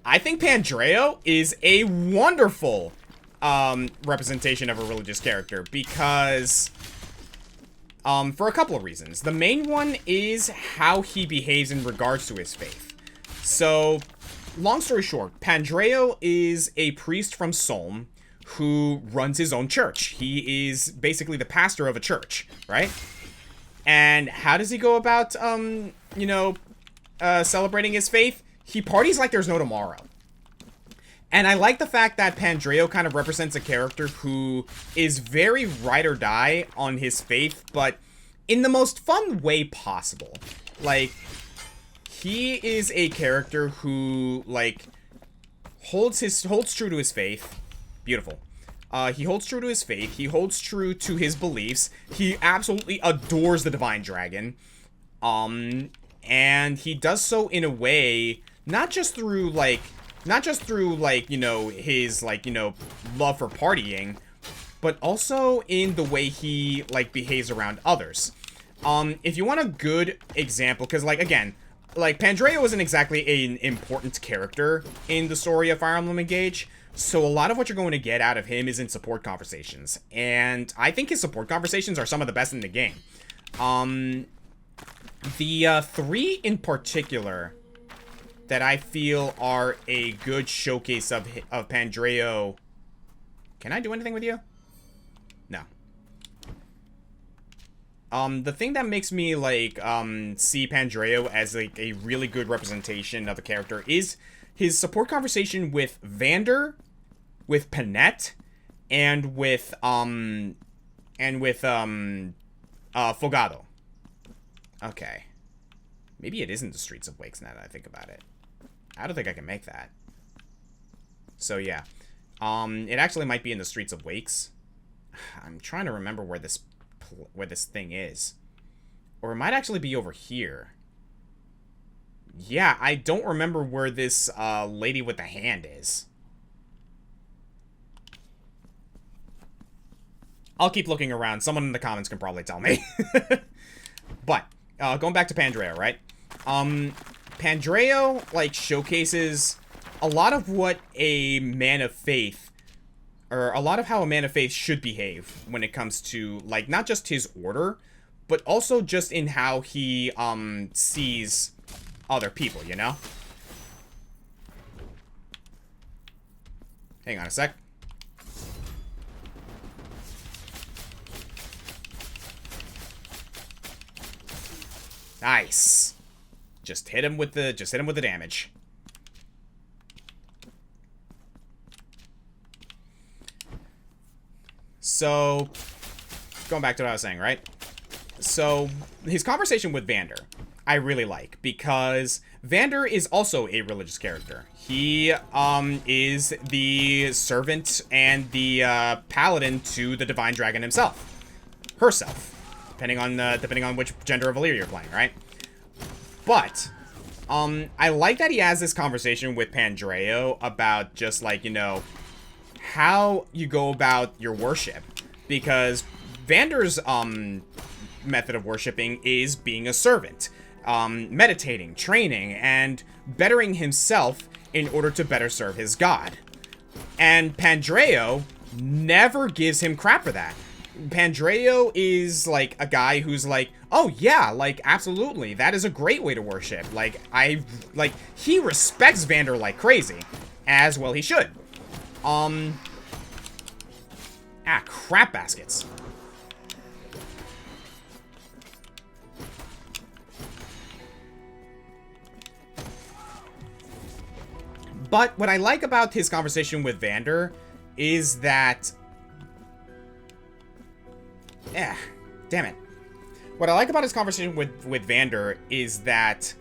I think Pandre is a wonderful representation of a religious character because for a couple of reasons. The main one is how he behaves in regards to his faith. So, long story short, Pandre is a priest from Solm who runs his own church. He is basically the pastor of a church, right? And how does he go about, celebrating his faith? He parties like there's no tomorrow. And I like the fact that Pandre kind of represents a character who is very ride or die on his faith, but in the most fun way possible. Like, he is a character who, like, holds true to his faith. Beautiful. He holds true to his faith. He holds true to his beliefs. He absolutely adores the Divine Dragon. And he does so in a way, not just through, his, love for partying, but also in the way he, behaves around others. If you want a good example, because, again, Pandre wasn't exactly an important character in the story of Fire Emblem Engage, so a lot of what you're going to get out of him is in support conversations, and I think his support conversations are some of the best in the game. The 3 in particular that I feel are a good showcase of Pandre. Can I do anything with you? No. The thing that makes me, see Pandre as, a really good representation of a character is his support conversation with Vander, with Panette, and with Fogado. Okay. Maybe it isn't the Streets of Wakes now that I think about it. I don't think I can make that. So, yeah. It actually might be in the Streets of Wakes. I'm trying to remember where this thing is. Or it might actually be over here. Yeah, I don't remember where this lady with the hand is. I'll keep looking around. Someone in the comments can probably tell me. But, going back to Pandre, right? Pandre, showcases a lot of what a man of faith, or a lot of how a man of faith should behave when it comes to, not just his order, but also just in how he, sees other people, you know? Hang on a sec. Nice. Just hit him with the damage. So, going back to what I was saying, right? So, his conversation with Vander. I really like, because Vander is also a religious character. He is the servant and the paladin to the divine dragon himself, herself, depending on which gender of Valyria you're playing, right? But I like that he has this conversation with Pandre about just, like, you know, how you go about your worship, because Vander's method of worshiping is being a servant, meditating, training, and bettering himself in order to better serve his god. And Pandre never gives him crap for that. Pandre is, like, a guy who's like, oh yeah, like, absolutely, that is a great way to worship. Like, he respects Vander like crazy, as well he should. Crap baskets. But what I like about his conversation with Vander is that... damn it. What I like about his conversation with Vander is that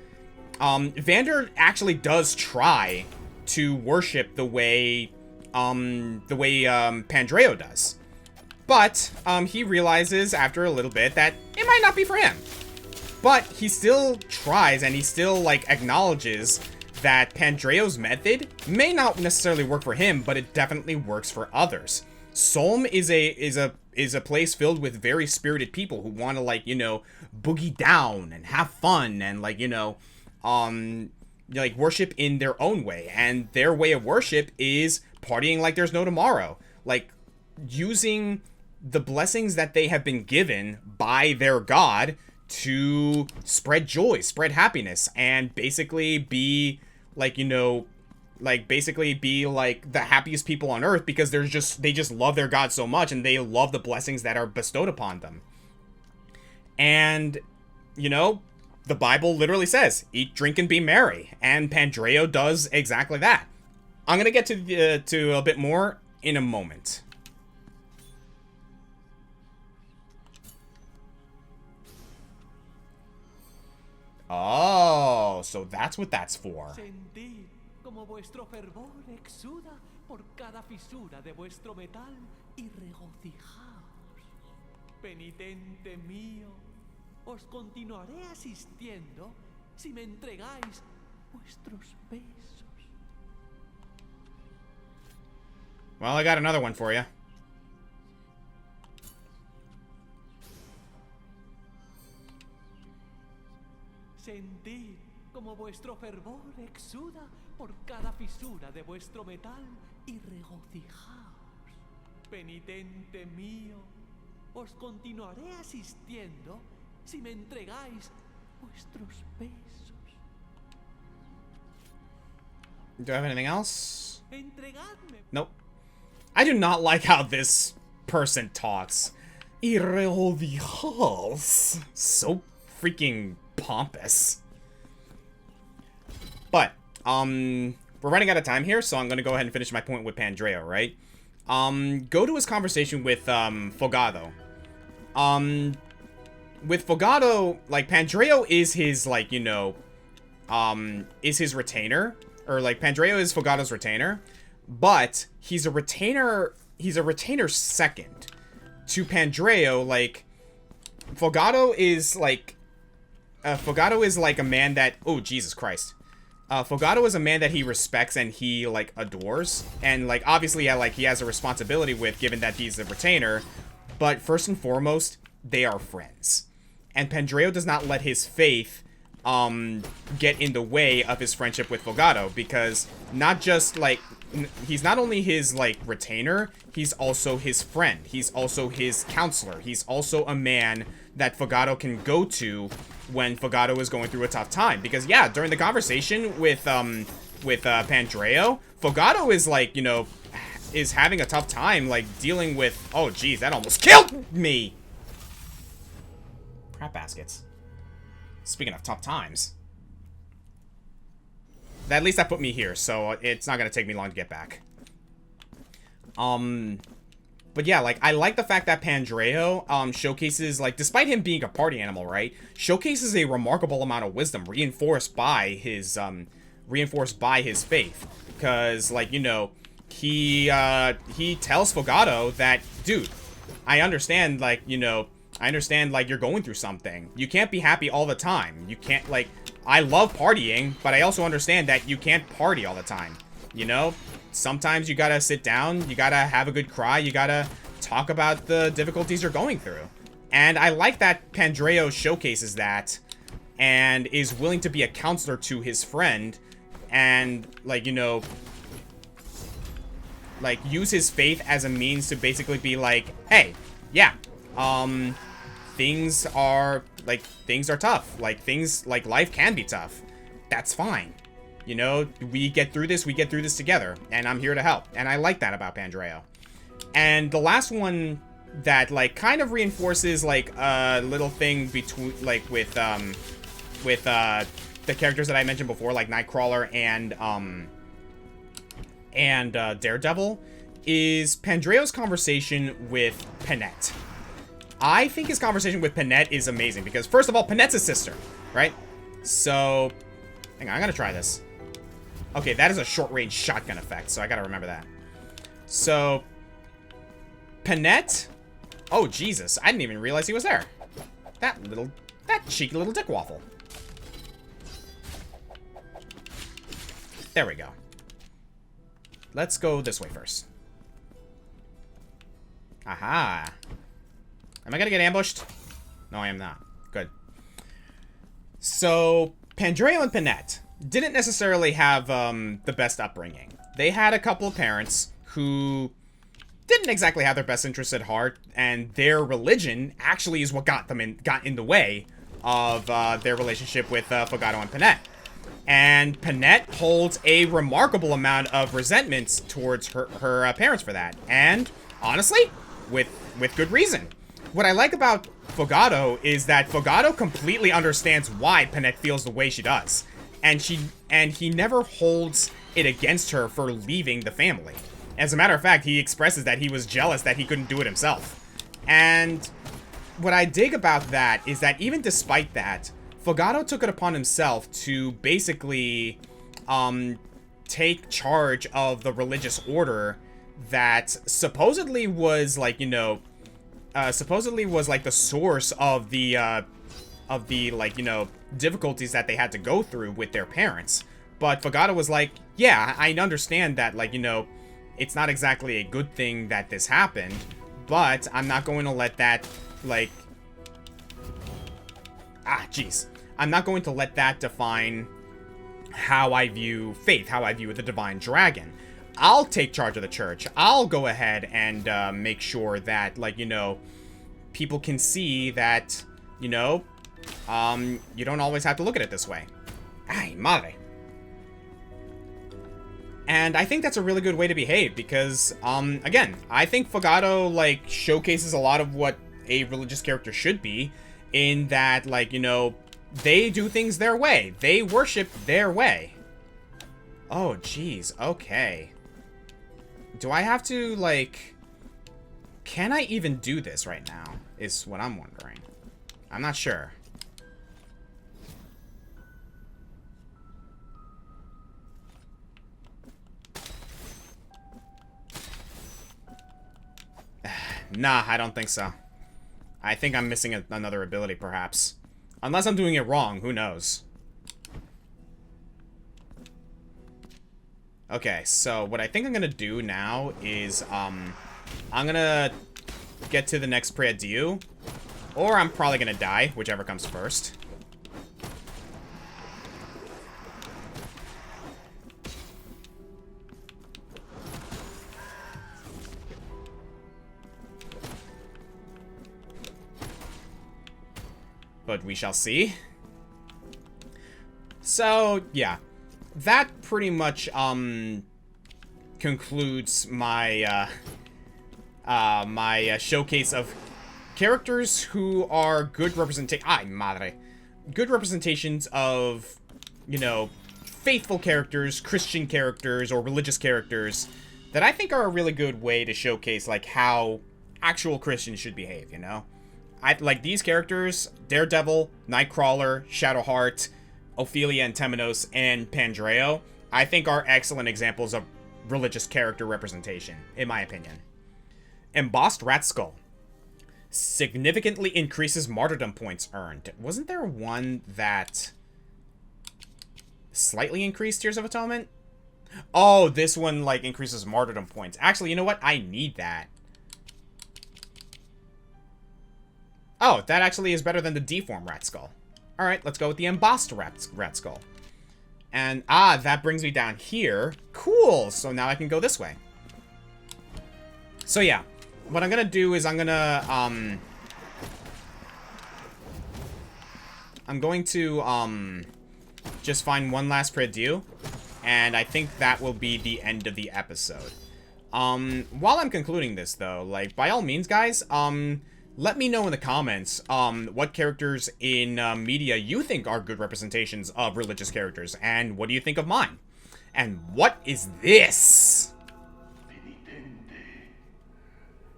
Vander actually does try to worship the way Pandre does. But he realizes after a little bit that it might not be for him. But he still tries, and he still, like, acknowledges that Pandre's method may not necessarily work for him, but it definitely works for others. Solm is a place filled with very spirited people who want to, like, you know, boogie down and have fun and, like, you know, like, worship in their own way. And their way of worship is partying like there's no tomorrow. Like, using the blessings that they have been given by their god to spread joy, spread happiness, and basically be, like, you know, like, basically be, like, the happiest people on earth, because they just love their god so much, and they love the blessings that are bestowed upon them. And, you know, the Bible literally says, eat, drink, and be merry, and Pandre does exactly that. I'm gonna get to a bit more in a moment. Oh, so that's what that's for. Sentir como vuestro fervor exuda por cada fisura de vuestro metal y regocijaos. Penitente mío, os continuaré asistiendo si me entregáis vuestros besos. Well, I got another one for you. Sentir como vuestro fervor exuda por cada fisura de vuestro metal y regocijaos. Penitente mío, os continuaré asistiendo si me entregáis vuestros besos. Do I have anything else? Entregadme. Nope. I do not like how this person talks. Y regocijaos. So freaking pompous. But we're running out of time here, so I'm gonna go ahead and finish my point with Pandre, right? Go to his conversation with Fogado. With Fogado, like, Pandre is his, like, you know, is his retainer, or, like, Pandre is Fogado's retainer, but he's a retainer second to Pandre. Like, Fogado is like a man that, oh, Jesus Christ. Fogado is a man that he respects and he, like, adores. And, like, obviously, yeah, like, he has a responsibility with, given that he's a retainer. But first and foremost, they are friends. And Pandre does not let his faith, get in the way of his friendship with Fogado. Because not just, like, he's not only his, like, retainer, he's also his friend. He's also his counselor. He's also a man that Fogado can go to when Fogado is going through a tough time. Because, yeah, during the conversation with Pandre, Fogado is, like, you know, is having a tough time, like, dealing with... Oh, geez, that almost killed me! Crap baskets. Speaking of tough times. At least that put me here, so it's not gonna take me long to get back. But yeah, like, I like the fact that Pandre showcases, like, despite him being a party animal, right, showcases a remarkable amount of wisdom reinforced by his faith. Because, like, you know, he tells Fogado that, dude, I understand, like, you know, you're going through something. You can't be happy all the time. You can't, like, I love partying, but I also understand that you can't party all the time, you know? Sometimes you gotta sit down, you gotta have a good cry, you gotta talk about the difficulties you're going through. And I like that Pandreo showcases that and is willing to be a counselor to his friend and, like, you know, like, use his faith as a means to basically be like, hey, yeah, things are tough. Like, life can be tough. That's fine. You know, we get through this together, and I'm here to help. And I like that about Pandreo. And the last one that, like, kind of reinforces, like, a little thing between, like, with the characters that I mentioned before, like Nightcrawler and Daredevil, is Pandreo's conversation with Panette. I think his conversation with Panette is amazing, because, first of all, Panette's his sister, right? So, hang on, I'm gonna try this. Okay, that is a short-range shotgun effect, so I gotta remember that. So, Panette... Oh, Jesus, I didn't even realize he was there. That cheeky little dick waffle. There we go. Let's go this way first. Aha. Am I gonna get ambushed? No, I am not. Good. So, Pandreo and Panette didn't necessarily have the best upbringing. They had a couple of parents who didn't exactly have their best interests at heart, and their religion actually is what got in the way of their relationship with Fogado and Panette. And Panette holds a remarkable amount of resentment towards her parents for that, and honestly, with good reason. What I like about Fogado is that Fogado completely understands why Panette feels the way she does. And he never holds it against her for leaving the family. As a matter of fact, he expresses that he was jealous that he couldn't do it himself. And what I dig about that is that even despite that, Fogado took it upon himself to basically take charge of the religious order that supposedly was, like, you know, the source of the like, you know, difficulties that they had to go through with their parents. But Fogado was like, yeah, I understand that, like, you know, it's not exactly a good thing that this happened, but I'm not going to let that, like... I'm not going to let that define how I view faith, how I view the divine dragon. I'll take charge of the church. I'll go ahead and make sure that, like, you know, people can see that, you know, you don't always have to look at it this way. Ay, madre. And I think that's a really good way to behave because, again, I think Fogado, like, showcases a lot of what a religious character should be in that, like, you know, they do things their way. They worship their way. Oh, jeez. Okay. Do I have to, like... Can I even do this right now? Is what I'm wondering. I'm not sure. Nah, I don't think so. I think I'm missing another ability, perhaps. Unless I'm doing it wrong, who knows? Okay, so what I think I'm gonna do now is, I'm gonna get to the next Prea-Dieu, or I'm probably gonna die, whichever comes first. But we shall see. So, yeah. That pretty much, concludes my, my showcase of characters who are good good representations of, you know, faithful characters, Christian characters, or religious characters that I think are a really good way to showcase, like, how actual Christians should behave, you know? Like, these characters, Daredevil, Nightcrawler, Shadowheart, Opilia and Temos, and Pandre, I think are excellent examples of religious character representation, in my opinion. Embossed Rat Skull. Significantly increases martyrdom points earned. Wasn't there one that slightly increased Tears of Atonement? Oh, this one, like, increases martyrdom points. Actually, you know what? I need that. Oh, that actually is better than the deformed Rat Skull. Alright, let's go with the embossed rat Skull. And, that brings me down here. Cool! So now I can go this way. So yeah, what I'm gonna do is I'm going to, just find one last Perdue, and I think that will be the end of the episode. While I'm concluding this, though, like, by all means, guys, let me know in the comments, what characters in, media you think are good representations of religious characters, and what do you think of mine? And what is this? Penitente,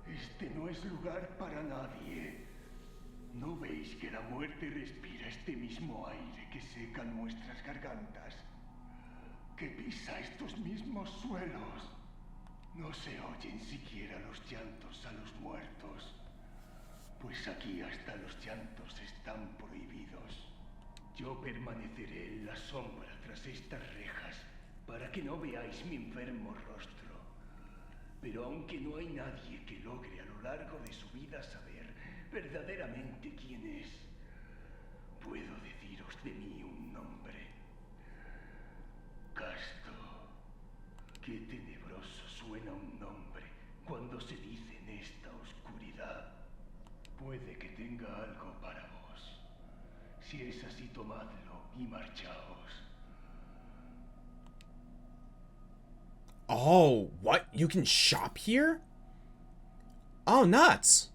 este no es lugar para nadie. ¿No veis que la muerte respira este mismo aire que seca nuestras gargantas? Que pisa estos mismos suelos. No se oyen siquiera los llantos a los muertos. Pues aquí hasta los llantos están prohibidos. Yo permaneceré en la sombra tras estas rejas para que no veáis mi enfermo rostro. Pero aunque no hay nadie que logre a lo largo de su vida saber verdaderamente quién es, puedo deciros de mí un nombre. Casto. Qué tenebroso suena un nombre cuando se dice en esta oscuridad. Puede que tenga algo para vos. Si es así, tomadlo y marchaos. Oh, what? You can shop here? Oh, nuts!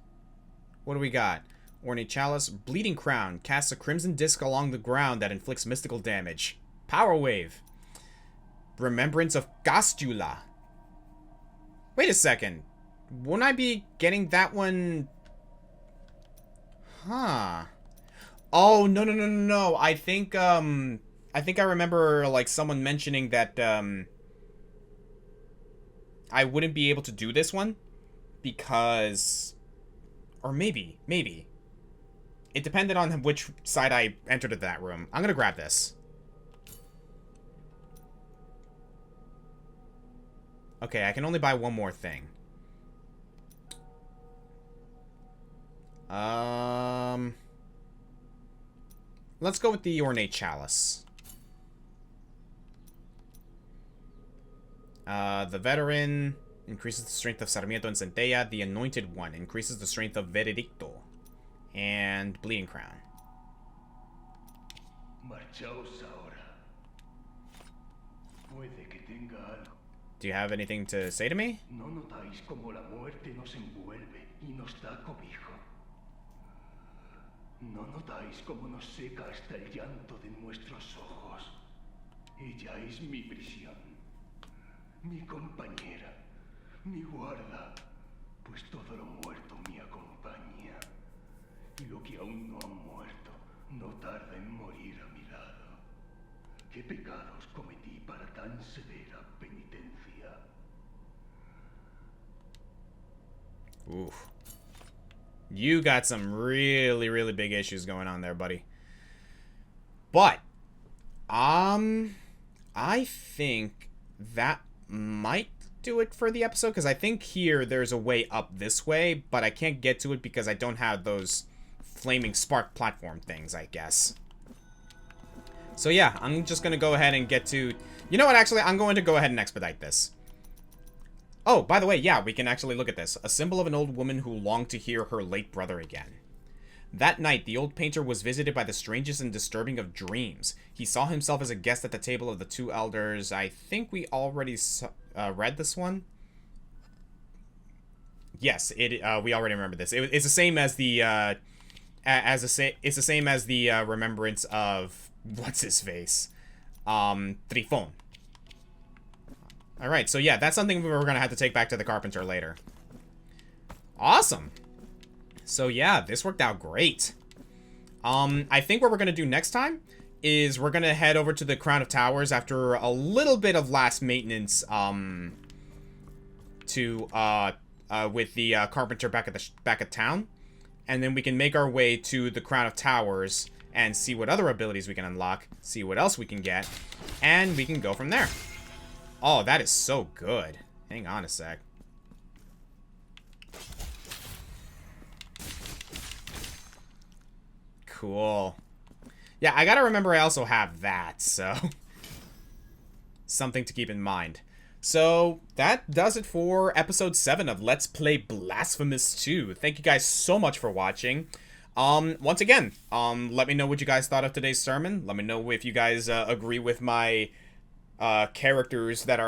What do we got? Ornate Chalice, Bleeding Crown. Casts a crimson disc along the ground that inflicts mystical damage. Power Wave. Remembrance of Gastula. Wait a second. Wouldn't I be getting that one... Huh. Oh, no. I think I remember, like, someone mentioning that, I wouldn't be able to do this one because... Or maybe. It depended on which side I entered that room. I'm gonna grab this. Okay, I can only buy one more thing. Let's go with the Ornate Chalice. The Veteran increases the strength of Sarmiento and Centella. The Anointed One increases the strength of Veredicto. And Bleeding Crown. Marchaos ahora. Puede que tenga algo. Do you have anything to say to me? ¿No notáis cómo la muerte nos envuelve y nos da cobijo? ¿No notáis cómo nos seca hasta el llanto de nuestros ojos? Ella es mi prisión, mi compañera, mi guarda, pues todo lo muerto me acompaña. Y lo que aún no ha muerto no tarda en morir a mi lado. ¿Qué pecados cometí para tan severa penitencia? Oof. You got some really big issues going on there, buddy. But, I think that might do it for the episode, because I think here there's a way up this way, but I can't get to it because I don't have those flaming spark platform things, I guess. So yeah, I'm just gonna go ahead and get to... You know what, actually, I'm going to go ahead and expedite this. Oh, by the way, yeah, we can actually look at this. A symbol of an old woman who longed to hear her late brother again. That night, the old painter was visited by the strangest and disturbing of dreams. He saw himself as a guest at the table of the two elders. I think we already read this one. Yes, we already remember this. It's the same as the it's the same as the remembrance of what's his face, Trifon. Alright, so yeah, that's something we're gonna have to take back to the carpenter later. Awesome! So yeah, this worked out great. I think what we're gonna do next time is we're gonna head over to the Crown of Towers after a little bit of last maintenance, with the carpenter back at town, and then we can make our way to the Crown of Towers and see what other abilities we can unlock, see what else we can get, and we can go from there. Oh, that is so good. Hang on a sec. Cool. Yeah, I gotta remember I also have that, so something to keep in mind. So, that does it for episode 7 of Let's Play Blasphemous 2. Thank you guys so much for watching. Once again, let me know what you guys thought of today's sermon. Let me know if you guys agree with my characters that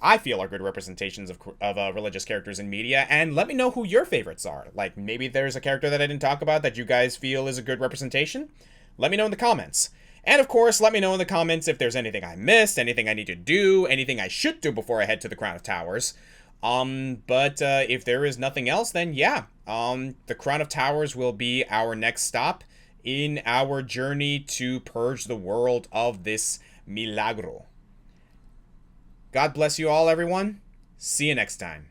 I feel are good representations of religious characters in media. And let me know who your favorites are. Like, maybe there's a character that I didn't talk about that you guys feel is a good representation. Let me know in the comments. And of course, let me know in the comments if there's anything I missed, anything I need to do, anything I should do before I head to the Crown of Towers. But if there is nothing else, then yeah, the Crown of Towers will be our next stop in our journey to purge the world of this milagro. God bless you all, everyone. See you next time.